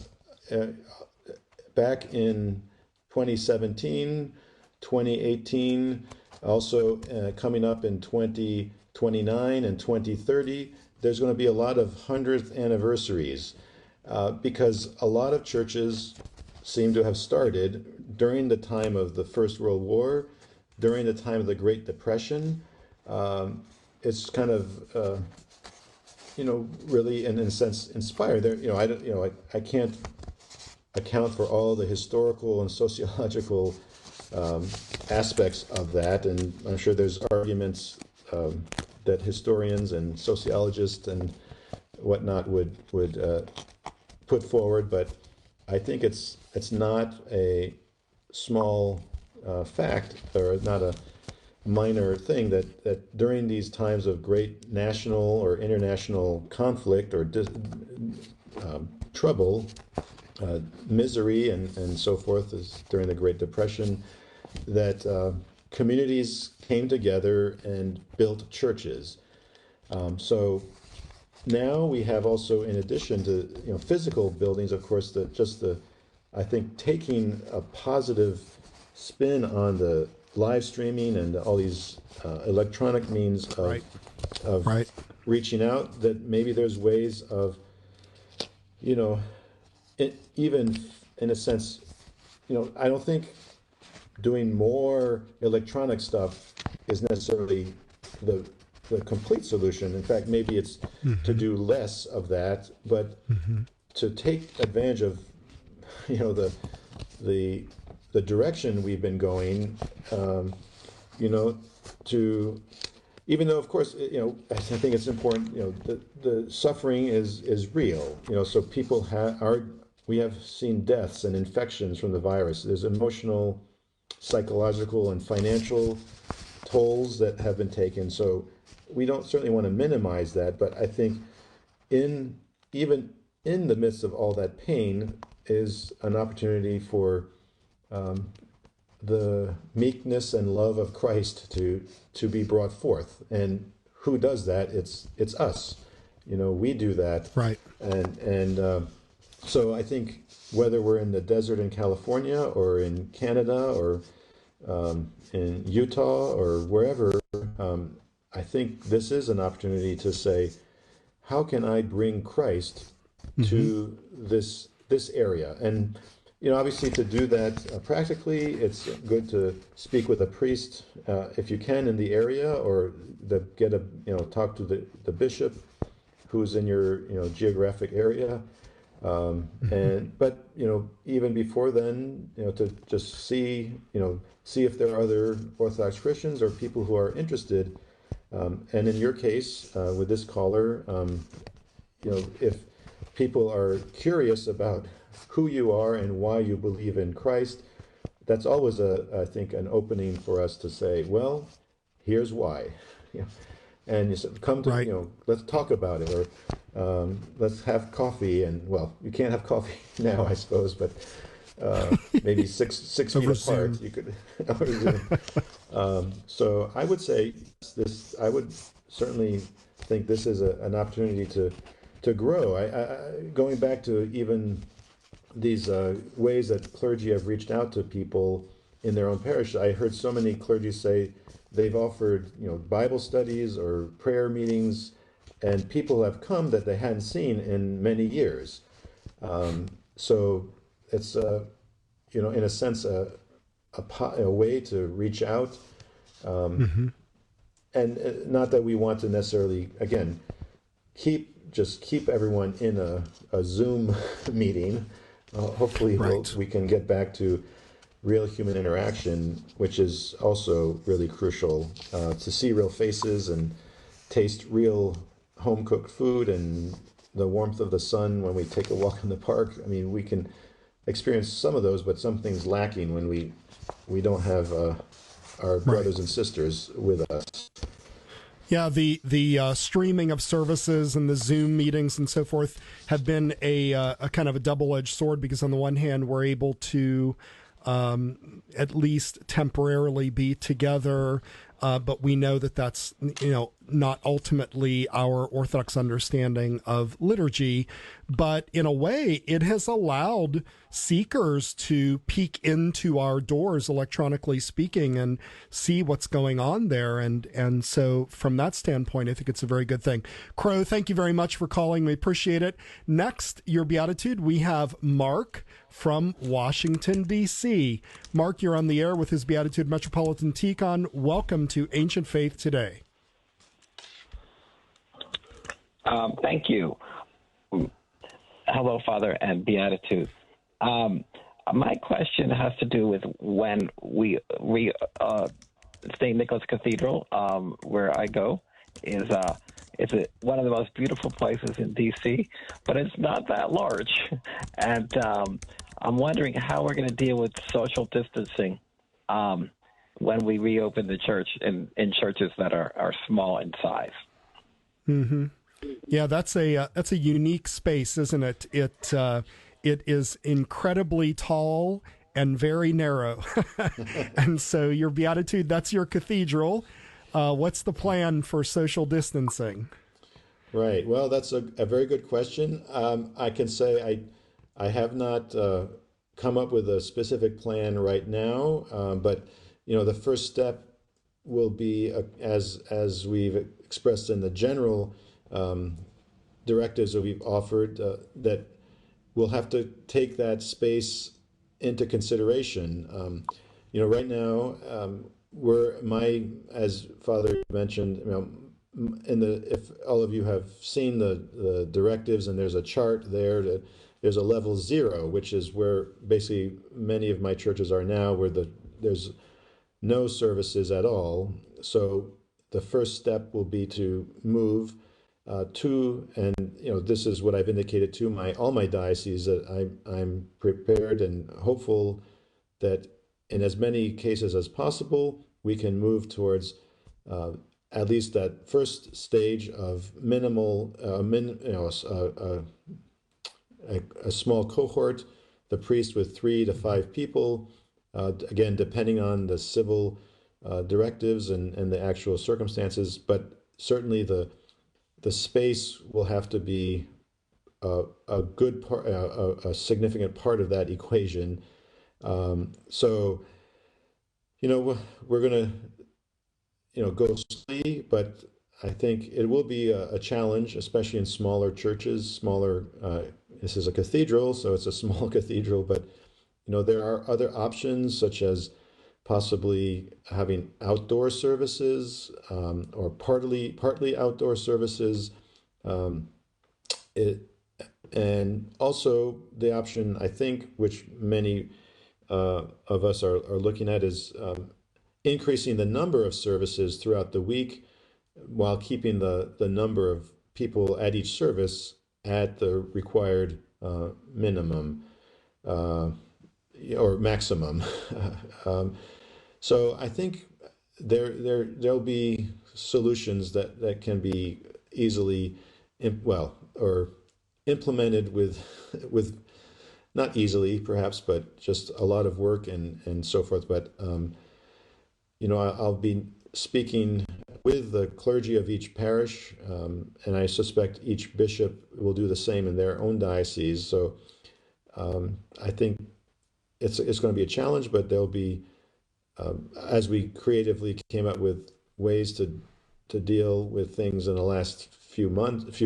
back in 2017, 2018, also coming up in 2029 and 2030, there's going to be a lot of 100th anniversaries because a lot of churches seem to have started during the time of the First World War, during the time of the Great Depression. It's kind of, really, in a sense, inspired. I can't account for all the historical and sociological aspects of that, and I'm sure there's arguments that historians and sociologists and whatnot would put forward, but I think it's not a small fact, or not a minor thing, that during these times of great national or international conflict or trouble, misery and so forth, as during the Great Depression, that communities came together and built churches. So now we have also, in addition to physical buildings, of course, I think taking a positive spin on the live streaming and all these electronic means of Right. reaching out, that maybe there's ways of, even in a sense, I don't think doing more electronic stuff is necessarily the complete solution. In fact, maybe it's to do less of that, but to take advantage of, the direction we've been going, to, even though, of course, I think it's important, the suffering is real, so people we have seen deaths and infections from the virus. There's emotional, psychological, and financial tolls that have been taken. So we don't certainly want to minimize that, but I think even in the midst of all that pain is an opportunity for the meekness and love of Christ to be brought forth. And who does that? It's us. We do that. Right. And so I think whether we're in the desert in California or in Canada or in Utah or wherever, I think this is an opportunity to say, how can I bring Christ to this this area. And obviously, to do that practically, it's good to speak with a priest if you can in the area, or talk to the bishop who's in your geographic area. But even before then, to just see if there are other Orthodox Christians or people who are interested. And in your case, with this caller, if people are curious about who you are and why you believe in Christ, that's always I think, an opening for us to say, well, here's why. And you said, come to, right. Let's talk about it, or let's have coffee. And well, you can't have coffee now, I suppose, but maybe six feet apart, you could. Over Zoom. So I would say I would certainly think this is an opportunity to grow. Going back to even these ways that clergy have reached out to people in their own parish, I heard so many clergy say they've offered Bible studies or prayer meetings, and people have come that they hadn't seen in many years. So it's in a sense a way to reach out, and not that we want to necessarily again keep everyone in a Zoom meeting. Hopefully right. we can get back to real human interaction, which is also really crucial, to see real faces and taste real home-cooked food and the warmth of the sun when we take a walk in the park. I mean, we can experience some of those, but something's lacking when we don't have our brothers and sisters with us. Yeah, the streaming of services and the Zoom meetings and so forth have been a kind of a double-edged sword, because on the one hand, we're able to at least temporarily be together, but we know that that's not ultimately our Orthodox understanding of liturgy. But in a way, it has allowed seekers to peek into our doors, electronically speaking, and see what's going on there. And so from that standpoint, I think it's a very good thing. Crow, thank you very much for calling. We appreciate it. Next, your Beatitude, we have Mark from Washington, D.C. Mark, you're on the air with His Beatitude Metropolitan Tikhon. Welcome to Ancient Faith Today. Thank you. Hello, Father, and Beatitude. My question has to do with when we St. Nicholas Cathedral, where I go, is one of the most beautiful places in D.C., but it's not that large. And I'm wondering how we're going to deal with social distancing when we reopen the church in churches that are small in size. Mm-hmm. Yeah, that's a unique space, isn't it? It is incredibly tall and very narrow. And so your Beatitude, that's your cathedral. What's the plan for social distancing? Right. Well, that's a very good question. I can say I have not come up with a specific plan right now, but the first step will be, as we've expressed in the general directives that we've offered, that we'll have to take that space into consideration. Right now, as Father mentioned, if all of you have seen the directives, and there's a chart there, there's a level 0, which is where basically many of my churches are now, where there's no services at all. So the first step will be to move and this is what I've indicated to all my dioceses, that I'm prepared and hopeful that in as many cases as possible, we can move towards at least that first stage of minimal, a small cohort, the priest with 3 to 5 people, again, depending on the civil directives and the actual circumstances, but certainly the space will have to be a good part, a significant part of that equation. So, we're going to, go slowly, but I think it will be a challenge, especially in smaller churches, smaller this is a cathedral, so it's a small cathedral, but there are other options such as possibly having outdoor services or partly outdoor services. And also the option, I think, which many of us are looking at is increasing the number of services throughout the week while keeping the number of people at each service at the required minimum or maximum. So I think there'll be solutions that can be easily implemented with not easily perhaps, but just a lot of work and so forth. But I'll be speaking with the clergy of each parish, and I suspect each bishop will do the same in their own diocese. So I think it's going to be a challenge, but there'll be, as we creatively came up with ways to deal with things in the last few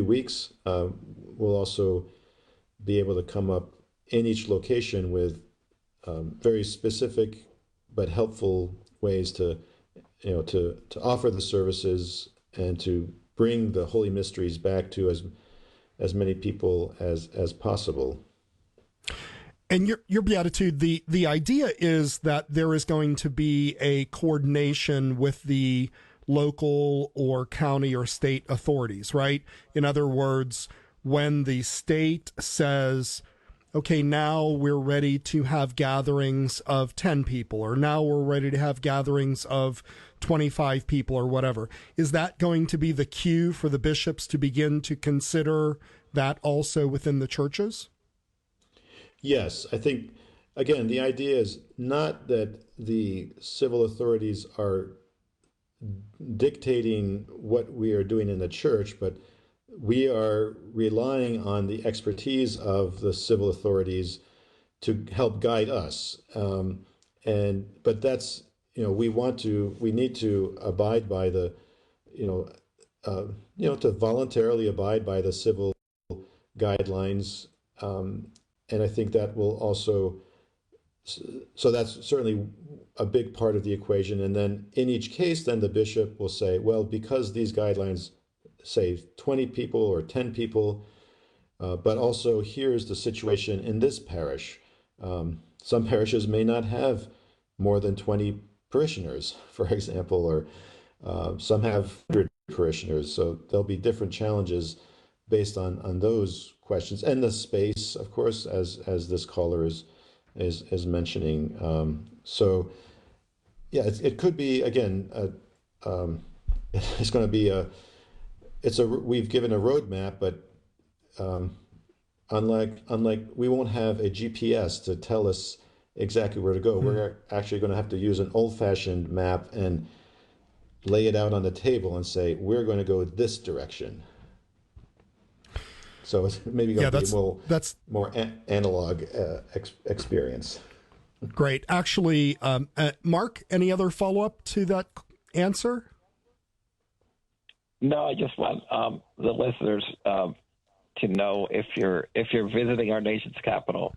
weeks, we'll also be able to come up in each location with very specific but helpful ways to offer the services and to bring the holy mysteries back to as many people as possible. And your Beatitude, the idea is that there is going to be a coordination with the local or county or state authorities, right? In other words, when the state says, okay, now we're ready to have gatherings of 10 people, or now we're ready to have gatherings of 25 people or whatever, is that going to be the cue for the bishops to begin to consider that also within the churches? Yes, I think, again, the idea is not that the civil authorities are dictating what we are doing in the church, but we are relying on the expertise of the civil authorities to help guide us. But that's, we need to abide by the, to voluntarily abide by the civil guidelines. And I think that will also, so that's certainly a big part of the equation. And then in each case, then the bishop will say, well, because these guidelines say 20 people or 10 people, but also here's the situation in this parish. Some parishes may not have more than 20 parishioners, for example, or some have 100 parishioners. So there'll be different challenges based on those questions, and the space, of course, as this caller is mentioning. So yeah, it could be, again, it's going to be we've given a roadmap, but unlike we won't have a GPS to tell us exactly where to go. We're actually going to have to use an old-fashioned map and lay it out on the table and say, we're going to go this direction. So it's maybe going to be more analog experience. Great. Actually, Mark, any other follow-up to that answer? No, I just want the listeners to know if you're visiting our nation's capital,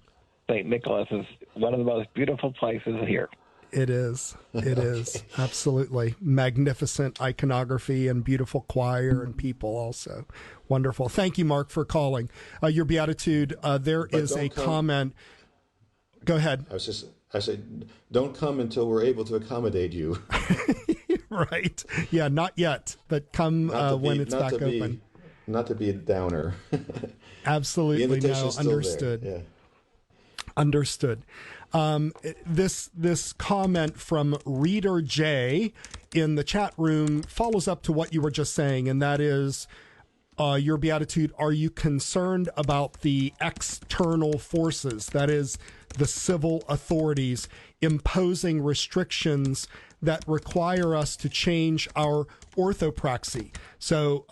St. Nicholas is one of the most beautiful places here. It is. It is. Absolutely. Magnificent iconography and beautiful choir and people also. Wonderful. Thank you, Mark, for calling. Your Beatitude, there is a comment. Go ahead. I said, don't come until we're able to accommodate you. Right. Yeah, not yet, but come when it's back open. Not to be a downer. Absolutely. No, understood. Yeah. Understood. This comment from Reader J in the chat room follows up to what you were just saying, and that is, your Beatitude, are you concerned about the external forces, that is, the civil authorities, imposing restrictions that require us to change our orthopraxy? So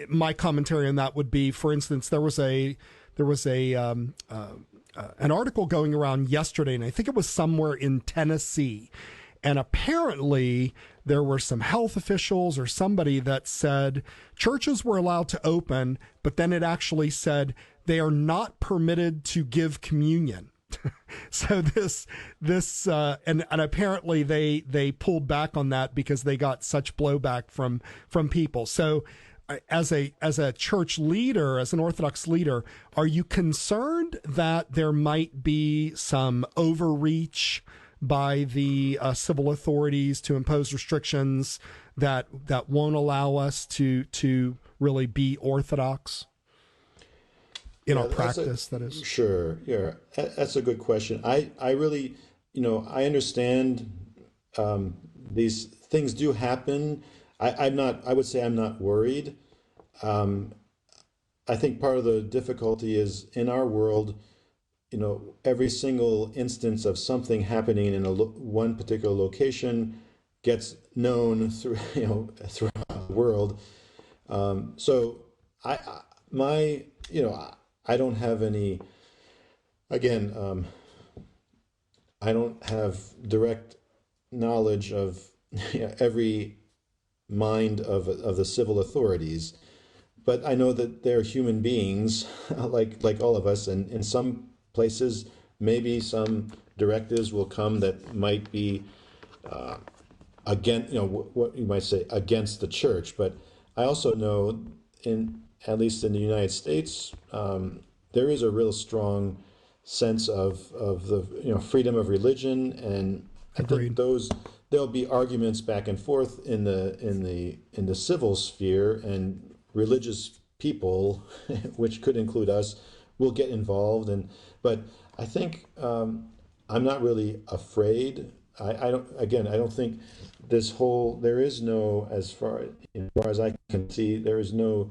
my commentary on that would be, for instance, there was an article going around yesterday, and I think it was somewhere in Tennessee, and apparently there were some health officials or somebody that said churches were allowed to open, but then it actually said they are not permitted to give communion. So and apparently they pulled back on that because they got such blowback from people. So as a church leader, as an Orthodox leader, are you concerned that there might be some overreach by the civil authorities to impose restrictions that won't allow us to really be Orthodox in our practice? That is. Sure. Yeah, that's a good question. I really, I understand these things do happen. I would say I'm not worried. I think part of the difficulty is in our world, every single instance of something happening in one particular location gets known throughout the world. So I don't have any, again, I don't have direct knowledge of every mind of the civil authorities, but I know that they're human beings like all of us, and in some places maybe some directives will come that might be against, what you might say, against the church. But I also know, at least in the United States, there is a real strong sense of the freedom of religion, and I think there'll be arguments back and forth in the civil sphere, and religious people, which could include us, will get involved. But I think I'm not really afraid. I don't think there is no, as far as I can see, there is no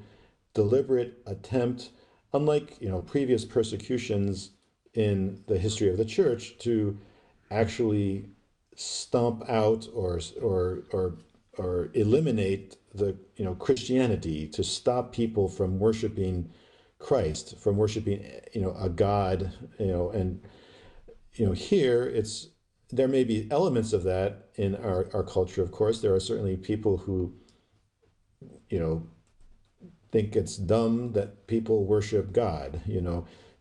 deliberate attempt, unlike previous persecutions in the history of the church, to actually stomp out or eliminate the Christianity, to stop people from worshiping Christ, from worshiping a God, and here there may be elements of that in our culture. Of course, there are certainly people who think it's dumb that people worship God,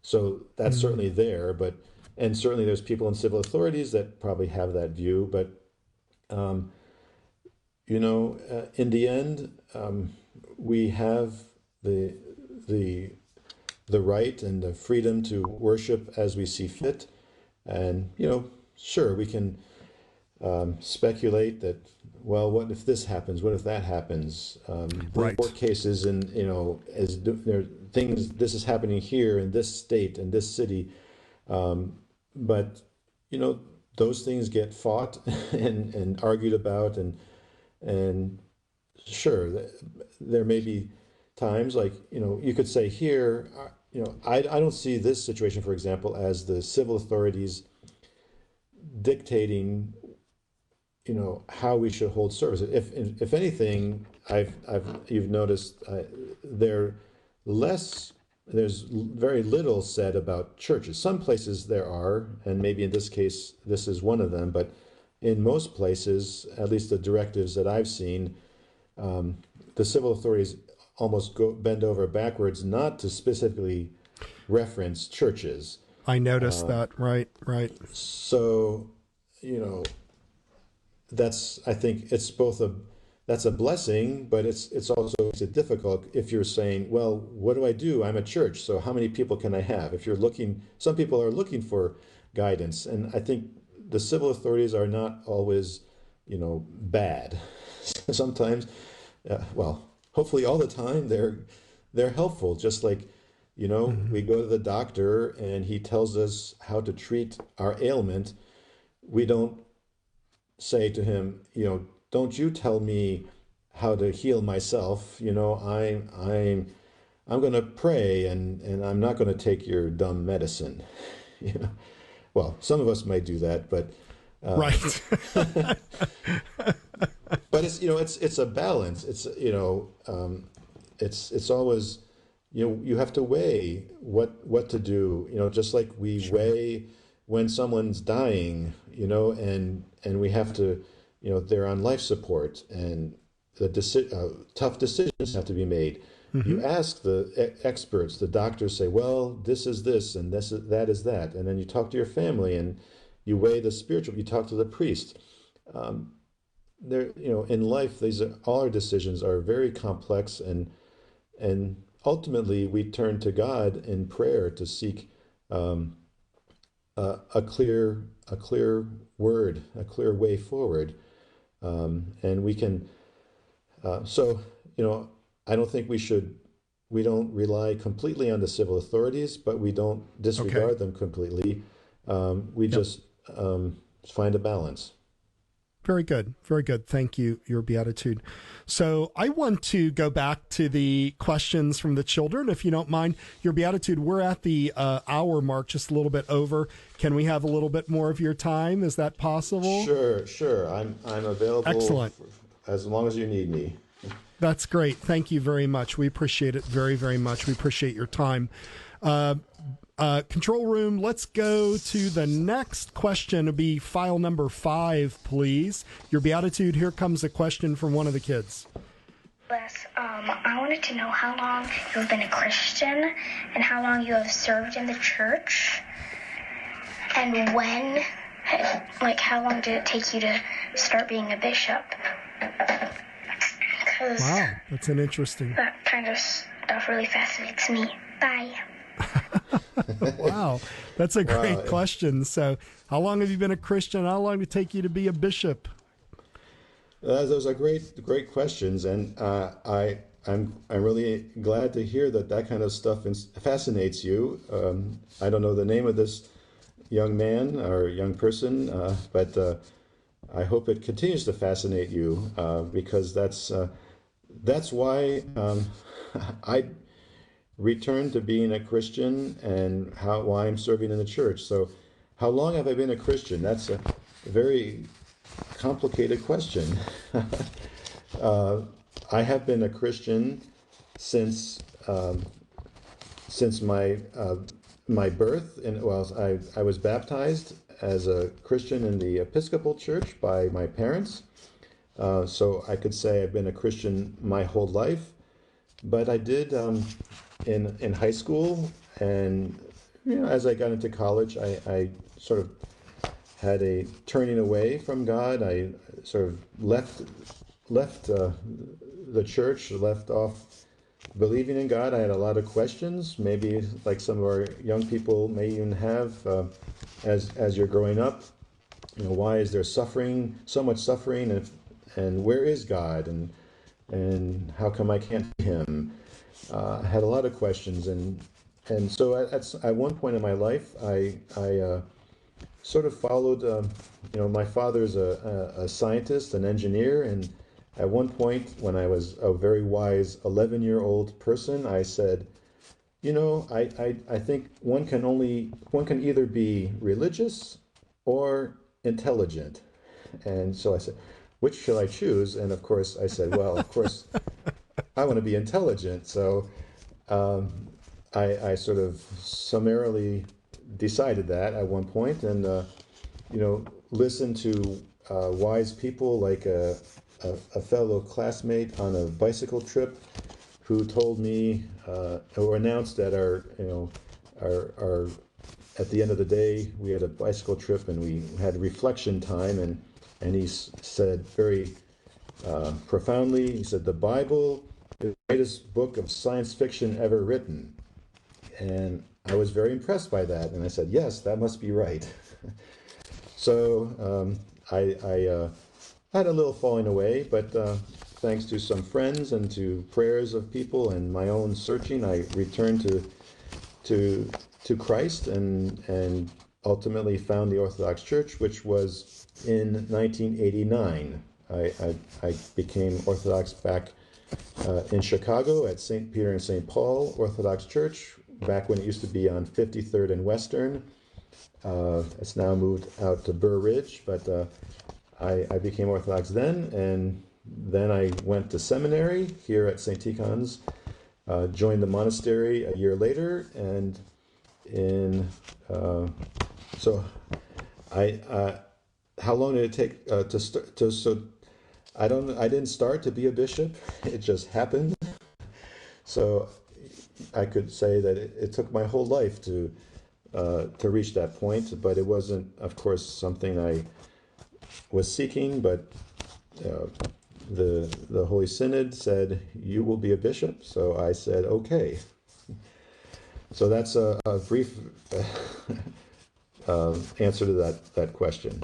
so that's certainly there. And certainly there's people in civil authorities that probably have that view. But in the end, we have the right and the freedom to worship as we see fit. And sure, we can speculate that, well, what if this happens? What if that happens? Right. Court cases, and as there are things, this is happening here in this state and this city, but those things get fought and argued about, and sure, there may be times like you could say here, I don't see this situation, for example, as the civil authorities dictating how we should hold services. If anything, you've noticed there's very little said about churches. Some places there are, and maybe in this case this is one of them, but in most places, at least the directives that I've seen, the civil authorities almost bend over backwards not to specifically reference churches. I noticed that. Right. So, I think it's that's a blessing, but it's also makes it difficult if you're saying, well, what do I do? I'm a church, so how many people can I have? If some people are looking for guidance, and I think the civil authorities are not always, bad. Sometimes, hopefully all the time they're helpful. Just like, we go to the doctor and he tells us how to treat our ailment. We don't say to him, don't you tell me how to heal myself. I'm going to pray and I'm not going to take your dumb medicine. Well, some of us might do that, but right. But it's a balance. It's always you have to weigh what to do. Just like we weigh when someone's dying, and we have to they're on life support, and tough decisions have to be made. You ask the experts, the doctors say, well, this is this, and that is that. And then you talk to your family, and you weigh the spiritual, you talk to the priest. In life, all our decisions are very complex, and ultimately we turn to God in prayer to seek a clear word, a clear way forward. And we can, I don't think we don't rely completely on the civil authorities, but we don't disregard them completely. We just find a balance. Very good. Very good. Thank you, Your Beatitude. So I want to go back to the questions from the children, if you don't mind. Your Beatitude, we're at the hour mark, just a little bit over. Can we have a little bit more of your time? Is that possible? Sure. I'm available. Excellent. As long as you need me. That's great. Thank you very much. We appreciate it very, very much. We appreciate your time. Control room, let's go to the next question. It'll be file number 5, please. Your Beatitude, here comes a question from one of the kids. Les, I wanted to know how long you have been a Christian and how long you have served in the church, and when, how long did it take you to start being a bishop? Wow, that's an interesting... That kind of stuff really fascinates me. Bye. Wow, that's a great question. So how long have you been a Christian? How long did it take you to be a bishop? Those are great questions, and I'm really glad to hear that kind of stuff fascinates you. I don't know the name of this young man or young person, but I hope it continues to fascinate you, because that's why I returned to being a Christian, and why I'm serving in the church. So how long have I been a Christian? That's a very complicated question. I have been a Christian since my birth. I was baptized as a Christian in the Episcopal Church by my parents. So I could say I've been a Christian my whole life. But I did in high school, and as I got into college, I sort of had a turning away from God. I sort of left the church, left off believing in God. I had a lot of questions, maybe like some of our young people may even have as you're growing up. Why is there suffering, so much suffering, and where is God, and how come I can't see Him? I had a lot of questions, and so at one point in my life, I sort of followed. My father's a scientist, an engineer, and at one point when I was a very wise 11-year-old person, I said, I think one can either be religious or intelligent, and so I said, which shall I choose? And of course, I said, well, of course, I want to be intelligent. So I sort of summarily decided that at one point, and listened to wise people like a fellow classmate on a bicycle trip who told me or announced that our at the end of the day we had a bicycle trip and we had reflection time, and he said very profoundly, he said, the Bible is the greatest book of science fiction ever written. And I was very impressed by that, and I said, yes, that must be right. So I had a little falling away, but thanks to some friends and to prayers of people and my own searching, I returned to Christ and ultimately found the Orthodox Church, which was in 1989. I became Orthodox back in Chicago at St. Peter and St. Paul Orthodox Church, back when it used to be on 53rd and Western. It's now moved out to Burr Ridge, but I became Orthodox then, and then I went to seminary here at St. Tikhon's, joined the monastery a year later, and so how long did it take to start? So I didn't start to be a bishop. It just happened. So I could say that it took my whole life to reach that point, but it wasn't, of course, something I was seeking. But the Holy Synod said, "You will be a bishop." So I said, "Okay." So that's a brief answer to that question.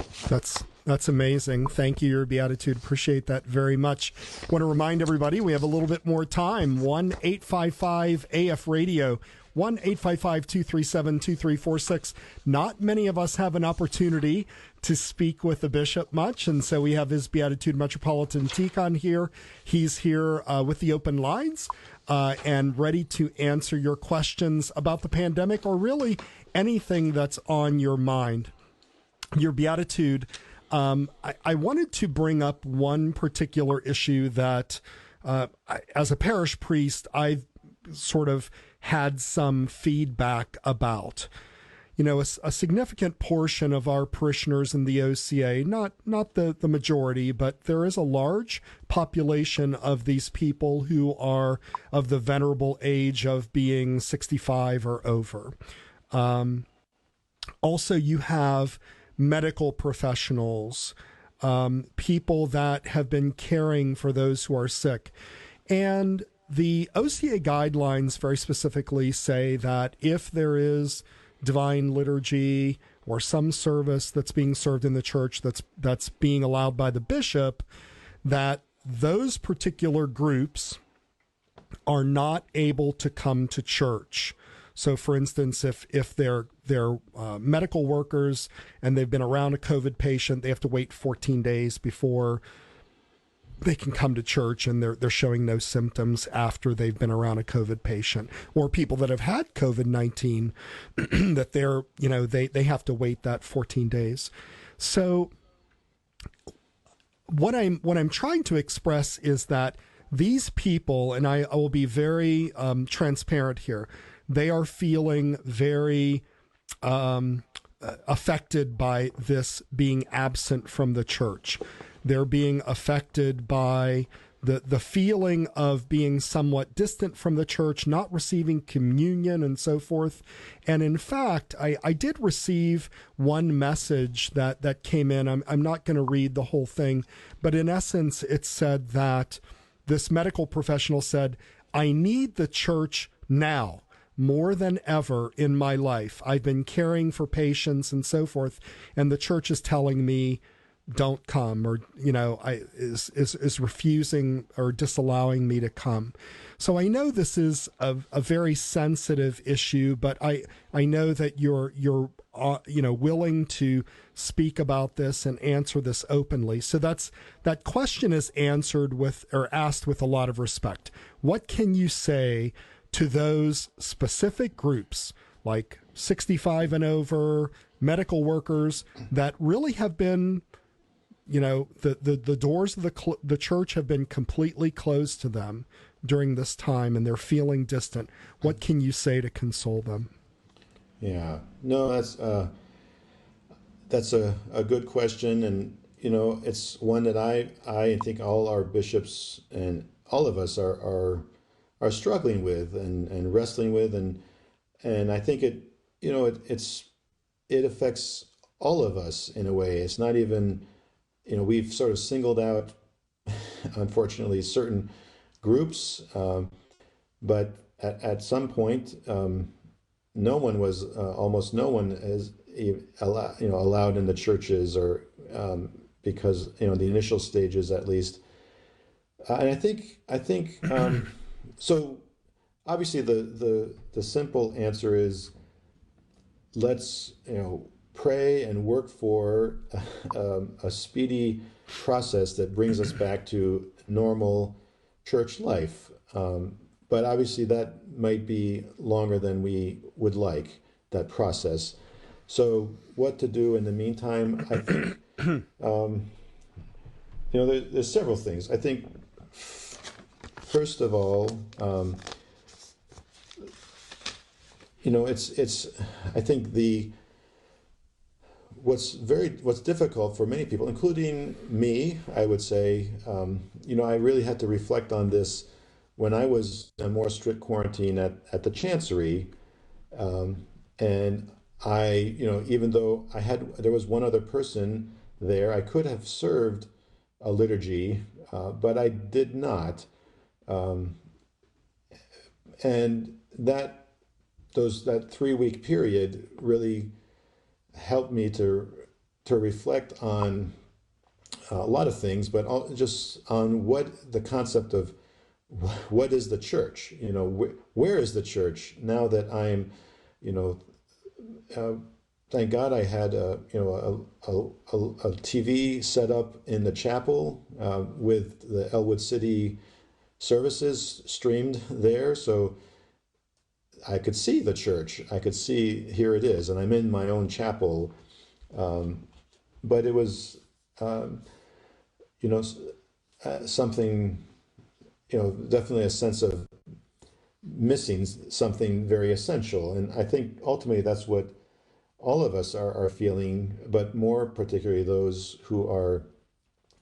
That's amazing. Thank you, Your Beatitude. Appreciate that very much. Want to remind everybody we have a little bit more time. 1-855-AF-RADIO. 1-855-237-2346. Not many of us have an opportunity to speak with the bishop much, and so we have His Beatitude Metropolitan Tikhon here. He's here with the open lines and ready to answer your questions about the pandemic or really anything that's on your mind. Your Beatitude, I wanted to bring up one particular issue that, as a parish priest, I've sort of had some feedback about. You know, a significant portion of our parishioners in the OCA, not the majority, but there is a large population of these people who are of the venerable age of being 65 or over. Also, you have medical professionals, people that have been caring for those who are sick. And the OCA guidelines very specifically say that if there is divine liturgy or some service that's being served in the church that's being allowed by the bishop, that those particular groups are not able to come to church. So, for instance, if they're medical workers and they've been around a COVID patient, they have to wait 14 days before they can come to church, and they're showing no symptoms after they've been around a COVID patient. Or people that have had COVID-19, that they have to wait that 14 days. So what I'm trying to express is that these people, and I will be very transparent here, they are feeling very affected by this being absent from the church. They're being affected by the feeling of being somewhat distant from the church, not receiving communion and so forth. And in fact, I did receive one message that came in. I'm not going to read the whole thing, but in essence, it said that this medical professional said, "I need the church now more than ever in my life. I've been caring for patients and so forth, and the church is telling me don't come, or is refusing or disallowing me to come." So I know this is a very sensitive issue, but I know that you're willing to speak about this and answer this openly. So that question is asked with a lot of respect. What can you say to those specific groups like 65 and over, medical workers that really have been, the doors of the church have been completely closed to them during this time, and they're feeling distant? What can you say to console them? Yeah, no, that's a good question, and it's one that I think all our bishops and all of us are struggling with and wrestling with, and I think it affects all of us in a way. It's not even, we've sort of singled out, unfortunately, certain groups, but at some point, almost no one is allowed in the churches, or because the initial stages at least, and I think so. Obviously, the simple answer is, let's pray and work for a speedy process that brings us back to normal church life. But obviously, that might be longer than we would like, that process. So, what to do in the meantime? I think there's several things. I think first of all, I think what's difficult for many people, including me, I would say, I really had to reflect on this when I was in a more strict quarantine at the Chancery, and I, even though there was one other person there, I could have served a liturgy, but I did not, and that 3-week period really helped me to reflect on a lot of things, but just on what the concept of what is the church? Where is the church now that I'm, thank God I had a TV set up in the chapel with the Elwood City services streamed there, so I could see the church. I could see, here it is, and I'm in my own chapel. But it was, something, definitely a sense of missing something very essential. And I think ultimately that's what all of us are feeling, but more particularly those who are,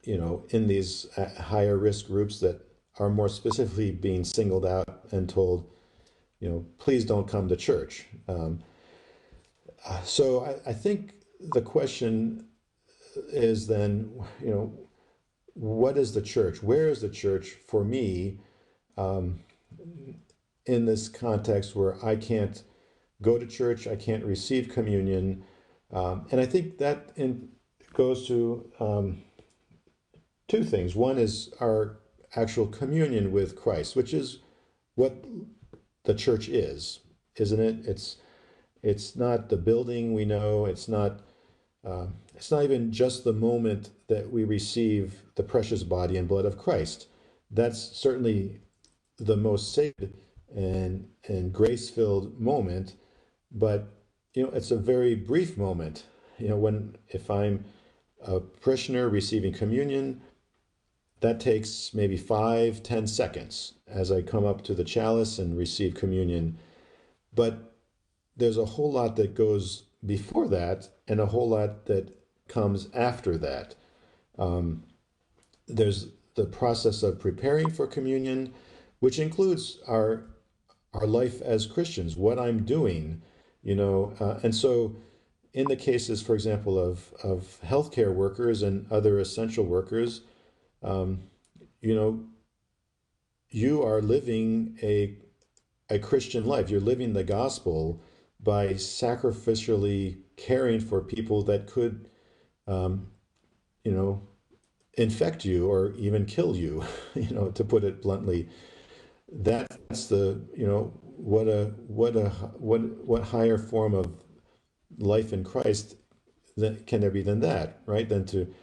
in these higher risk groups that are more specifically being singled out and told, please don't come to church. So I think the question is then, what is the church? Where is the church for me in this context where I can't go to church, I can't receive communion? And I think that goes to two things. One is our actual communion with Christ, which is what the church is, isn't it? It's not the building we know. It's not even just the moment that we receive the precious body and blood of Christ. That's certainly the most sacred and grace-filled moment, but it's a very brief moment. If I'm a parishioner receiving communion, that takes maybe 5-10 seconds as I come up to the chalice and receive communion. But there's a whole lot that goes before that and a whole lot that comes after that. There's the process of preparing for communion, which includes our life as Christians, what I'm doing, and so in the cases, for example, of healthcare workers and other essential workers, you are living a Christian life. You're living the gospel by sacrificially caring for people that could, infect you or even kill you, to put it bluntly. That's the, what higher form of life in Christ that can there be than that, right? Than to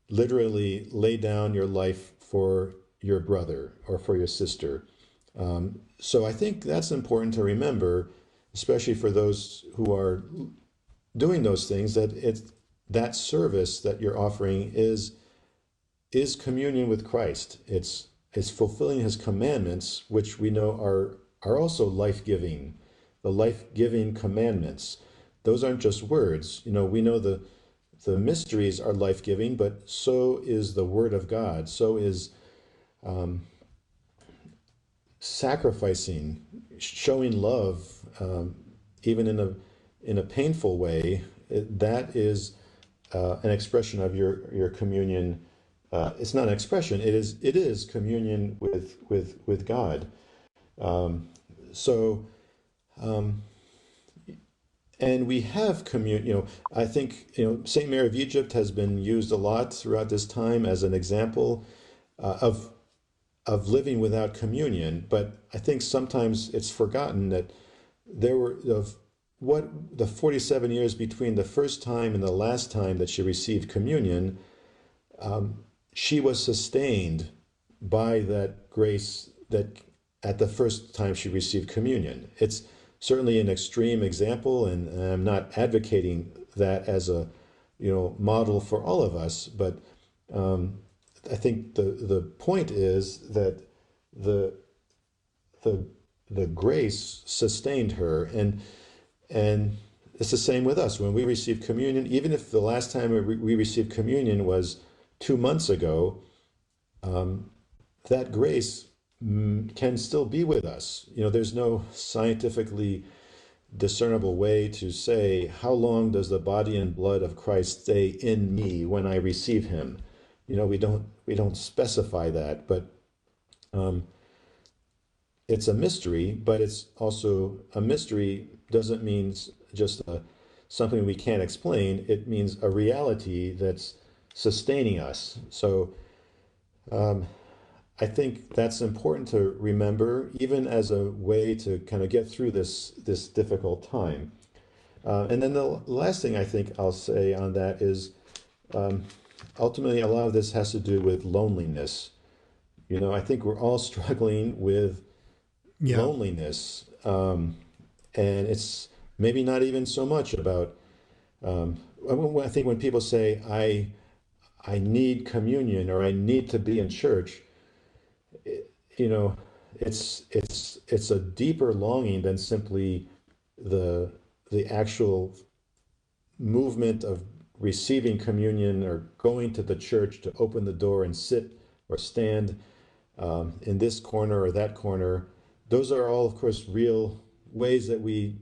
literally lay down your life for your brother or for your sister. So I think that's important to remember, especially for those who are doing those things, that that service that you're offering is communion with Christ. It's fulfilling his commandments, which we know are also life-giving. The life-giving commandments. Those aren't just words. We know the mysteries are life-giving, but so is the Word of God. So is sacrificing, showing love, even in a painful way. That is an expression of your communion. It's not an expression. It is communion with God. And we have communion. I think Saint Mary of Egypt has been used a lot throughout this time as an example of living without communion. But I think sometimes it's forgotten that there were the 47 years between the first time and the last time that she received communion. She was sustained by that grace that at the first time she received communion. It's certainly an extreme example, and I'm not advocating that as a model for all of us, but I think the point is that the grace sustained her, and it's the same with us. When we receive communion, even if the last time we received communion was 2 months ago, that grace can still be with us. There's no scientifically discernible way to say how long does the body and blood of Christ stay in me when I receive him. We don't specify that, but it's a mystery. But it's also a mystery doesn't mean just something we can't explain. It means a reality that's sustaining us. So I think that's important to remember, even as a way to kind of get through this difficult time. And then the last thing I think I'll say on that is ultimately a lot of this has to do with loneliness. I think we're all struggling with loneliness. And it's maybe not even so much about, I think when people say, I need communion or I need to be in church, it's a deeper longing than simply the actual movement of receiving communion or going to the church to open the door and sit or stand in this corner or that corner. Those are all, of course, real ways that we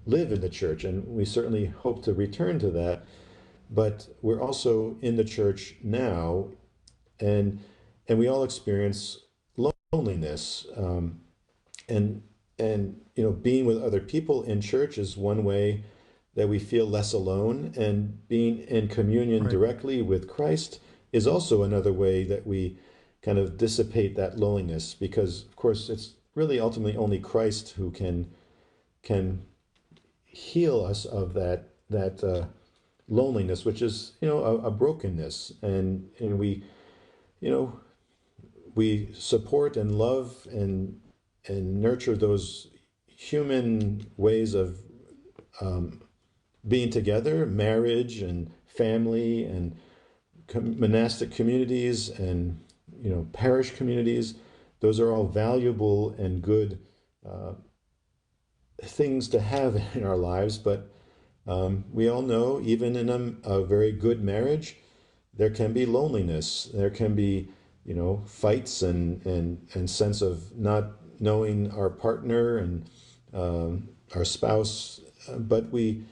live in the church, and we certainly hope to return to that. But we're also in the church now, and we all experience loneliness, and being with other people in church is one way that we feel less alone, and being in communion directly with Christ is also another way that we kind of dissipate that loneliness, because of course it's really ultimately only Christ who can heal us of that loneliness, which is a brokenness, and we support and love and nurture those human ways of being together, marriage and family and monastic communities and parish communities. Those are all valuable and good things to have in our lives, but we all know, even in a very good marriage, there can be loneliness. There can be, fights and sense of not knowing our partner and our spouse. But we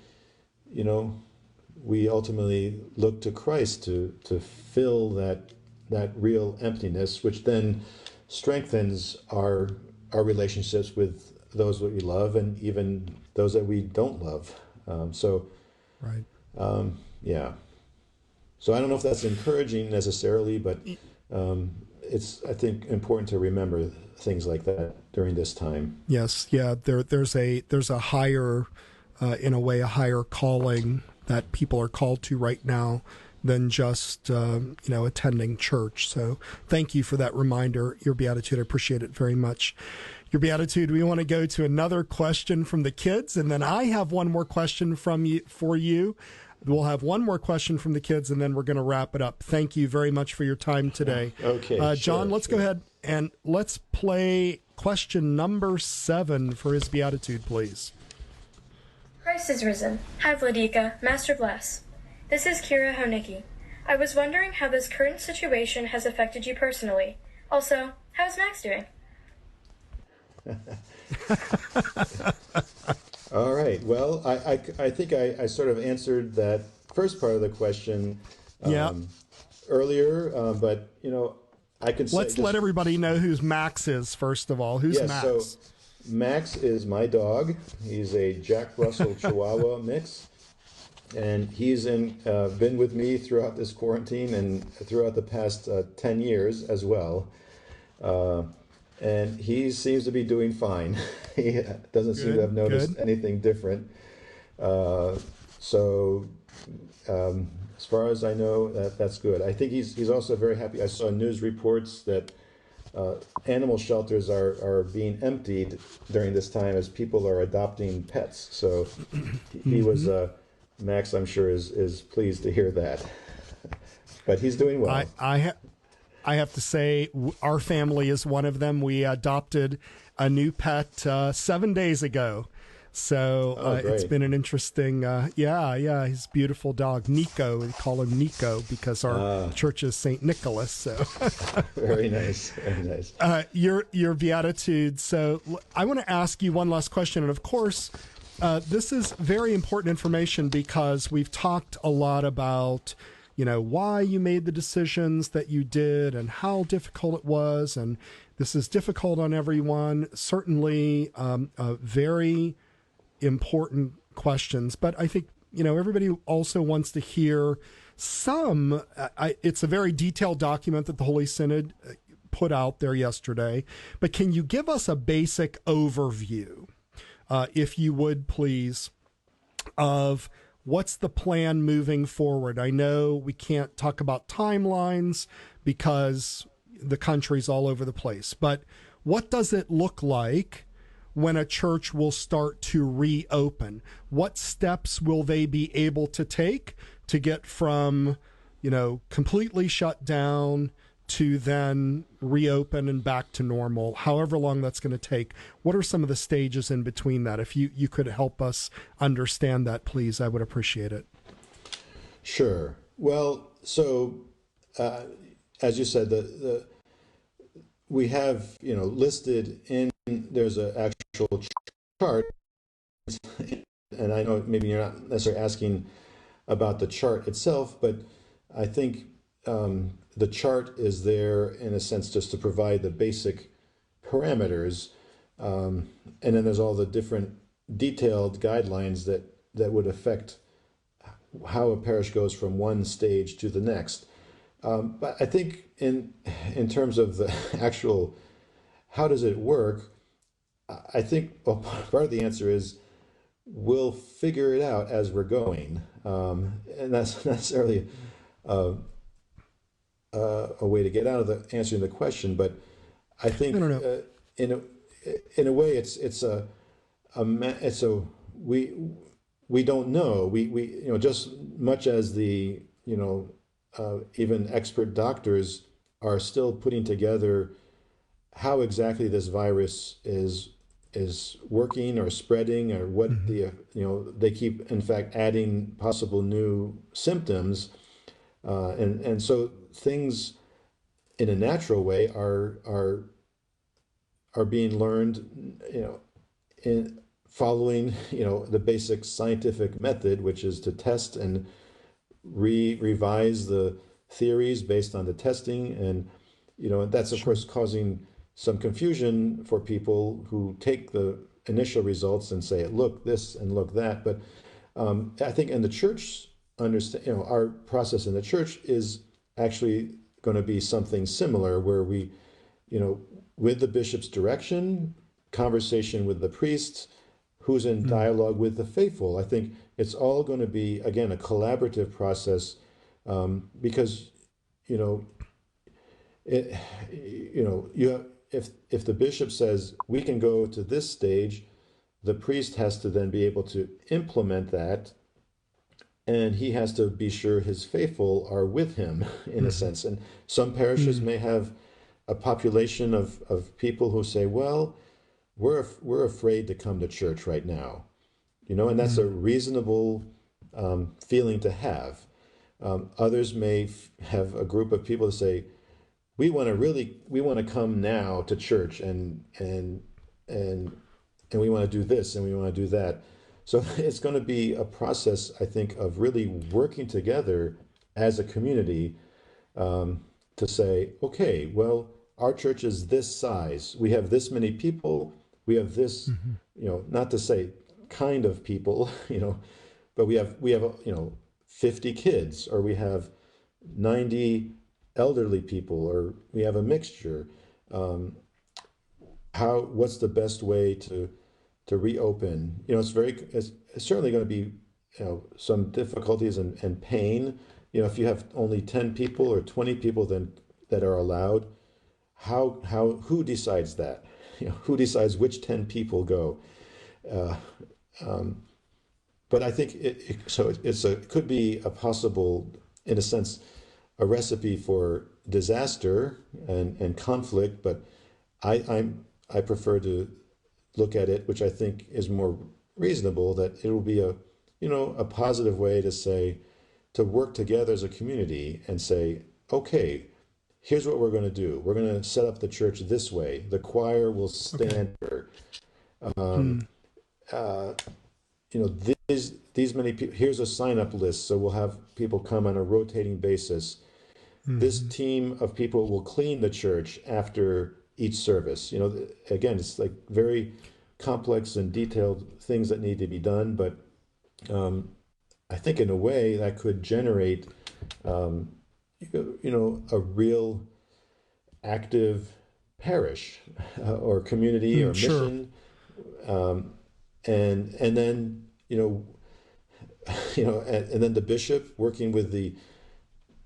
ultimately look to Christ to fill that real emptiness, which then strengthens our relationships with those that we love and even those that we don't love. Yeah. So I don't know if that's encouraging necessarily, but it's, I think, important to remember things like that during this time. Yes. Yeah. There's a higher, in a way, a higher calling that people are called to right now than just, attending church. So thank you for that reminder, Your Beatitude. I appreciate it very much. Your Beatitude, we want to go to another question from the kids, and then I have one more question for you. We'll have one more question from the kids, and then we're going to wrap it up. Thank you very much for your time today. Okay. John, let's go ahead and let's play question number 7 for His Beatitude, please. Christ is risen. Hi, Vladika. Master bless. This is Kira Honicki. I was wondering how this current situation has affected you personally. Also, how's Max doing? All right. Well, I think I sort of answered that first part of the question earlier, but I could say let's let everybody know who Max is first of all. Who's Max? So Max is my dog. He's a Jack Russell Chihuahua mix, and he's been with me throughout this quarantine and throughout the past 10 years as well. And he seems to be doing fine. He doesn't seem to have noticed anything different. So as far as I know, that's good. I think he's also very happy. I saw news reports that animal shelters are being emptied during this time as people are adopting pets. So he was, Max, I'm sure, is pleased to hear that. But he's doing well. I have to say, our family is one of them. We adopted a new pet 7 days ago. So it's been an interesting, his beautiful dog, Nico. We call him Nico because our church is St. Nicholas. So Very nice. Very nice. Your Beatitude. So I want to ask you one last question. And of course, this is very important information because we've talked a lot about, why you made the decisions that you did and how difficult it was. And this is difficult on everyone. Certainly very important questions. But I think, everybody also wants to hear some. It's a very detailed document that the Holy Synod put out there yesterday. But can you give us a basic overview, if you would, please, of what's the plan moving forward? I know we can't talk about timelines because the country's all over the place, but what does it look like when a church will start to reopen? What steps will they be able to take to get from, completely shut down to then reopen and back to normal, however long that's going to take? What are some of the stages in between that? If you could help us understand that, please, I would appreciate it. Sure. Well, so as you said, we have, listed in, there's an actual chart, and I know maybe you're not necessarily asking about the chart itself, but I think the chart is there in a sense just to provide the basic parameters, and then there's all the different detailed guidelines that would affect how a parish goes from one stage to the next. But I think in terms of the actual, how does it work, I think part of the answer is we'll figure it out as we're going. And that's not necessarily a way to get out of answering the question, but I think in a way we don't know. We just much as the even expert doctors are still putting together how exactly this virus is working or spreading, or what they keep in fact adding possible new symptoms, and so things in a natural way are being learned, in following the basic scientific method, which is to test and revise the theories based on the testing, and that's of course causing some confusion for people who take the initial results and say, look this and look that. But I think in the church, our process in the church is actually going to be something similar, where we, with the bishop's direction, conversation with the priests, who's in dialogue with the faithful. I think it's all going to be, again, a collaborative process, because if the bishop says we can go to this stage, the priest has to then be able to implement that, and he has to be sure his faithful are with him in a sense. And some parishes may have a population of people who say, well, we're afraid to come to church right now, and that's a reasonable feeling to have. Others may have a group of people who say, we want to come now to church, and we want to do this and we want to do that. So it's going to be a process, I think, of really working together as a community, to say, okay, well, our church is this size. We have this many people. We have this, not to say kind of people, but we have 50 kids, or we have 90 elderly people, or we have a mixture. What's the best way to reopen? It's certainly going to be, some difficulties and pain. If you have only 10 people or 20 people that are allowed, who decides that? Who decides which 10 people go? But I think it could be a possible, in a sense, a recipe for disaster and conflict. But I prefer to look at it, which I think is more reasonable that it will be a positive way to say, to work together as a community and say, okay, here's what we're going to do. We're going to set up the church this way. The choir will stand here. These many people, here's a sign-up list, so we'll have people come on a rotating basis. This team of people will clean the church after each service. Again, it's like very complex and detailed things that need to be done, but I think in a way that could generate, a real active parish or community or mission, and then and then the bishop working with the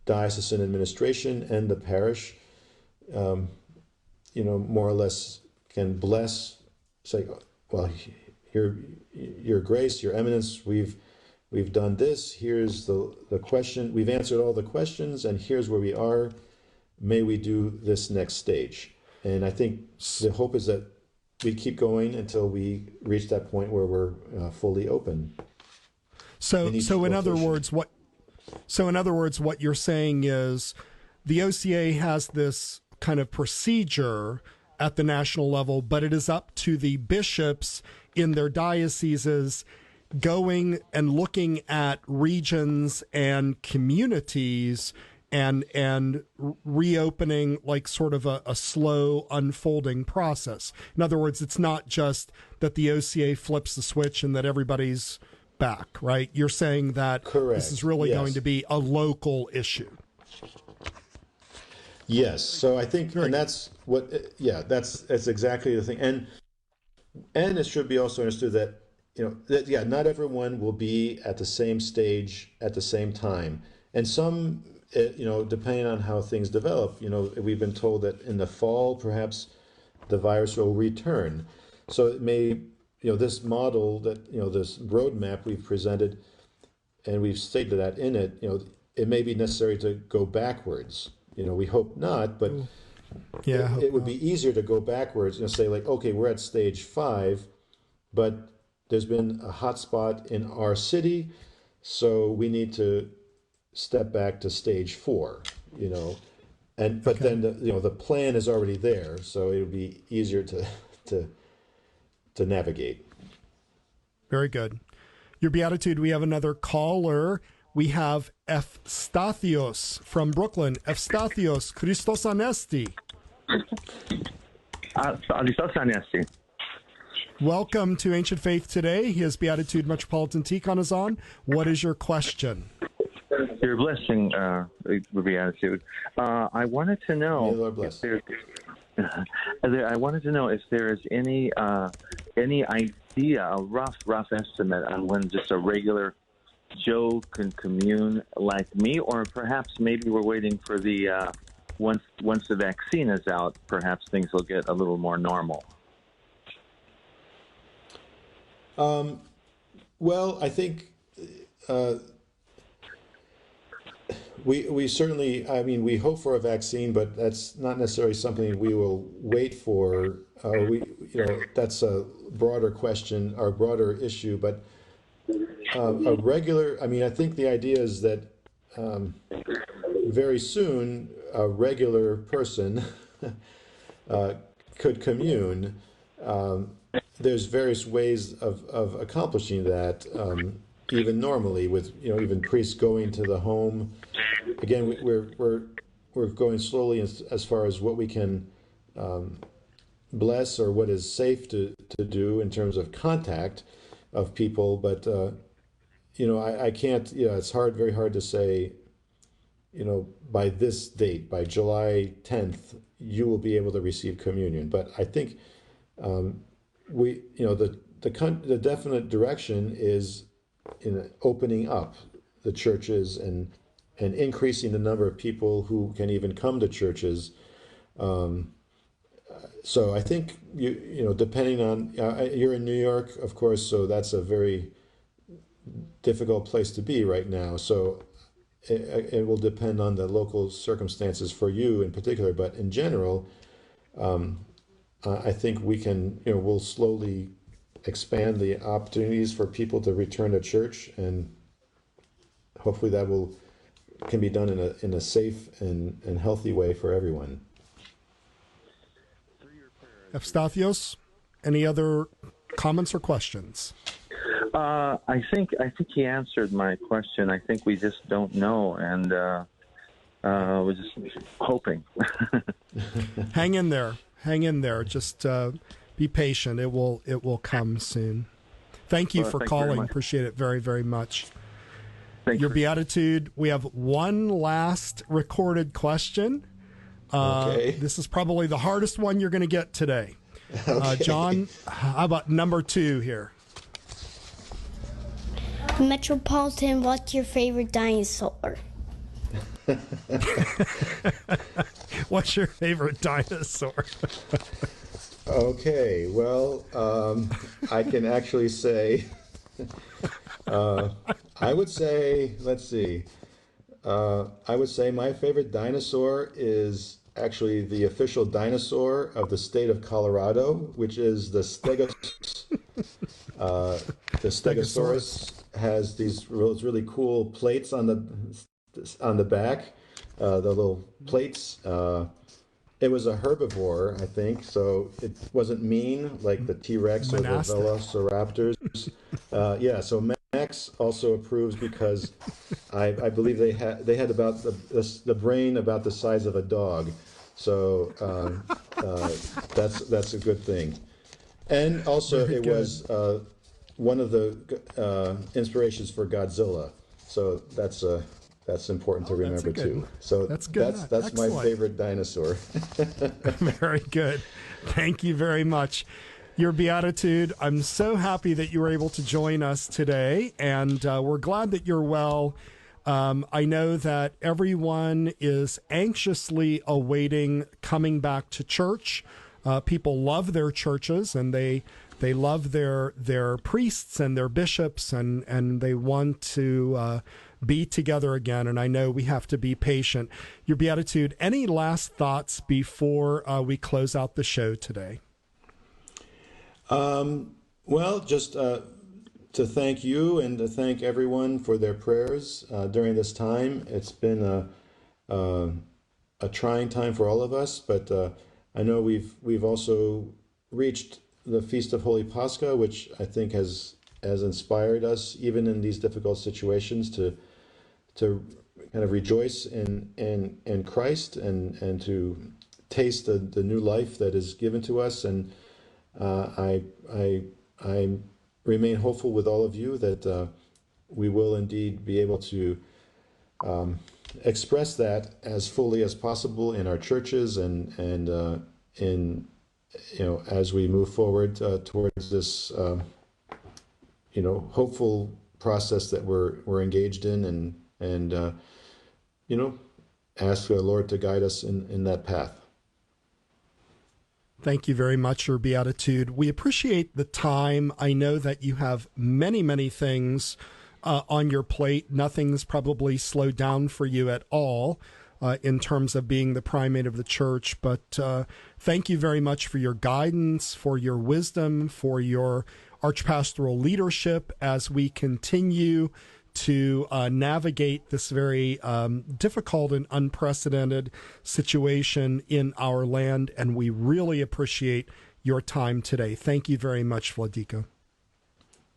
diocesan administration and the parish, more or less can bless, say, well, your grace, your eminence, we've done this. Here's the question. We've answered all the questions, and here's where we are. May we do this next stage? And I think the hope is that we keep going until we reach that point where we're fully open. So in other words, what you're saying is the OCA has this kind of procedure at the national level, but it is up to the bishops in their dioceses going and looking at regions and communities and reopening, like sort of a slow unfolding process. In other words, it's not just that the OCA flips the switch and that everybody's back, right? You're saying that this is really going to be a local issue. Yes. So I think, and that's what, that's exactly the thing. And it should be also understood that, not everyone will be at the same stage at the same time. And some, depending on how things develop, we've been told that in the fall, perhaps the virus will return. So it may, this model that, this roadmap we've presented, and we've stated that in it, it may be necessary to go backwards. We hope not, but it would be easier to go backwards and say, like, okay, we're at stage 5, but there's been a hot spot in our city, so we need to step back to stage 4, then the plan is already there, so it would be easier to navigate. Very good. Your Beatitude, we have another caller. We have Efstathios from Brooklyn. Efstathios, Christos Anesti. Christos Anesti. Welcome to Ancient Faith Today. His Beatitude Metropolitan Tikhon is on. What is your question? Your blessing, Beatitude. I wanted to know. May the Lord bless. I wanted to know if there is any idea, a rough estimate on when just a regular Joe can commune like me, or perhaps maybe we're waiting for the once the vaccine is out, perhaps things will get a little more normal. Well, I think we certainly, we hope for a vaccine, but that's not necessarily something we will wait for. That's a broader question or broader issue, but a regular, I think the idea is that very soon a regular person could commune. There's various ways of accomplishing that, even normally, with even priests going to the home. Again, we're going slowly as far as what we can bless or what is safe to do in terms of contact of people. But I can't. It's very hard to say. By this date, by July 10th, you will be able to receive communion. But I think the definite direction is in opening up the churches and increasing the number of people who can even come to churches. So I think depending on you're in New York, of course, so that's a very difficult place to be right now. So it will depend on the local circumstances for you in particular, but in general, I think we can, we'll slowly expand the opportunities for people to return to church, and hopefully that can be done in a safe and healthy way for everyone. Evstathios, any other comments or questions? I think he answered my question. I think we just don't know, and we're just hoping. Hang in there. Just be patient. It will come soon. Thank you for calling. Appreciate it very, very much. Your Beatitude, we have one last recorded question. Okay. This is probably the hardest one you're going to get today. Okay. John, how about number 2 here? Metropolitan, what's your favorite dinosaur? What's your favorite dinosaur? Okay, well, I can actually say, I would say, let's see, I would say my favorite dinosaur is actually the official dinosaur of the state of Colorado, which is the Stegosaurus. The Stegosaurus has these really cool plates on the back, the little plates. It was a herbivore, I think, so it wasn't mean like the T-Rex or the Velociraptors. So Max also approves because I believe they had about the brain about the size of a dog, so that's a good thing. And also it was one of the inspirations for Godzilla, so that's important to remember too. So that's good. That's my favorite dinosaur. Very good. Thank you very much. Your Beatitude, I'm so happy that you were able to join us today, and we're glad that you're well. I know that everyone is anxiously awaiting coming back to church. People love their churches, and they love their priests and their bishops, and they want to be together again. And I know we have to be patient. Your Beatitude, any last thoughts before we close out the show today? Well, just to thank you and to thank everyone for their prayers during this time. It's been a trying time for all of us, but I know we've also reached the Feast of Holy Pascha, which I think has inspired us, even in these difficult situations, to kind of rejoice in Christ and to taste the new life that is given to us. And I remain hopeful with all of you that we will indeed be able to express that as fully as possible in our churches and in as we move forward towards this hopeful process that we're engaged in, and ask the Lord to guide us in that path. Thank you very much, Your Beatitude. We appreciate the time. I know that you have many, many things on your plate. Nothing's probably slowed down for you at all in terms of being the primate of the church. But thank you very much for your guidance, for your wisdom, for your archpastoral leadership as we continue to navigate this very difficult and unprecedented situation in our land. And we really appreciate your time today. Thank you very much, Vladika.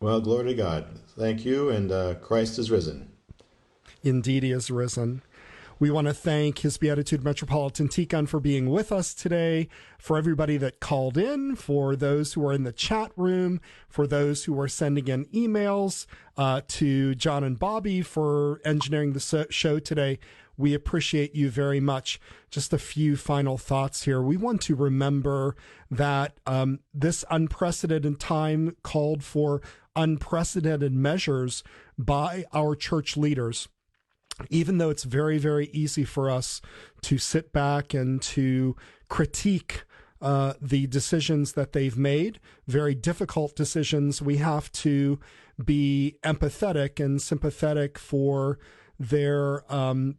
Well, glory to God. Thank you, and Christ is risen. Indeed, he is risen. We want to thank His Beatitude Metropolitan Tikhon for being with us today, for everybody that called in, for those who are in the chat room, for those who are sending in emails, to John and Bobby for engineering the show today. We appreciate you very much. Just a few final thoughts here. We want to remember that this unprecedented time called for unprecedented measures by our church leaders. Even though it's very, very easy for us to sit back and to critique the decisions that they've made, very difficult decisions, we have to be empathetic and sympathetic for their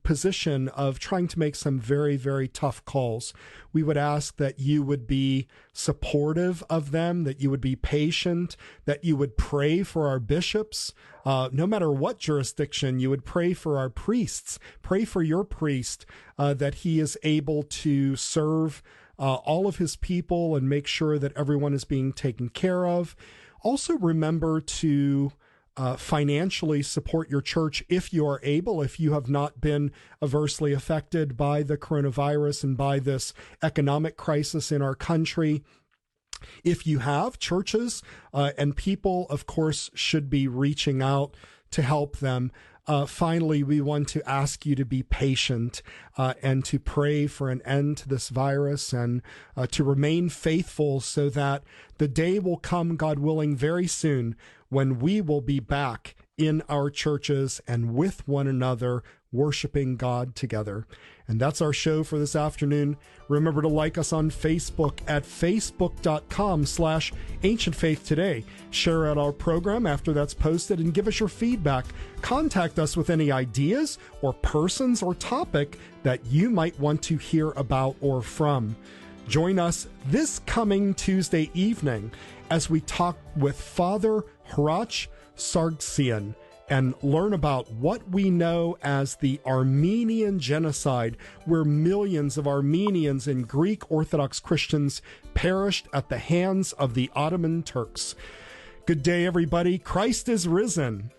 position of trying to make some very, very tough calls. We would ask that you would be supportive of them, that you would be patient, that you would pray for our bishops. No matter what jurisdiction, you would pray for our priests. Pray for your priest that he is able to serve all of his people and make sure that everyone is being taken care of. Also remember to financially support your church if you are able, if you have not been adversely affected by the coronavirus and by this economic crisis in our country. If you have, churches and people, of course, should be reaching out to help them. Finally, we want to ask you to be patient and to pray for an end to this virus and to remain faithful so that the day will come, God willing, very soon when we will be back in our churches and with one another, worshiping God together. And that's our show for this afternoon. Remember to like us on Facebook at facebook.com/ancientfaithtoday. Share out our program after that's posted and give us your feedback. Contact us with any ideas or persons or topic that you might want to hear about or from. Join us this coming Tuesday evening as we talk with Father Hratch Sargsyan and learn about what we know as the Armenian Genocide, where millions of Armenians and Greek Orthodox Christians perished at the hands of the Ottoman Turks. Good day, everybody. Christ is risen.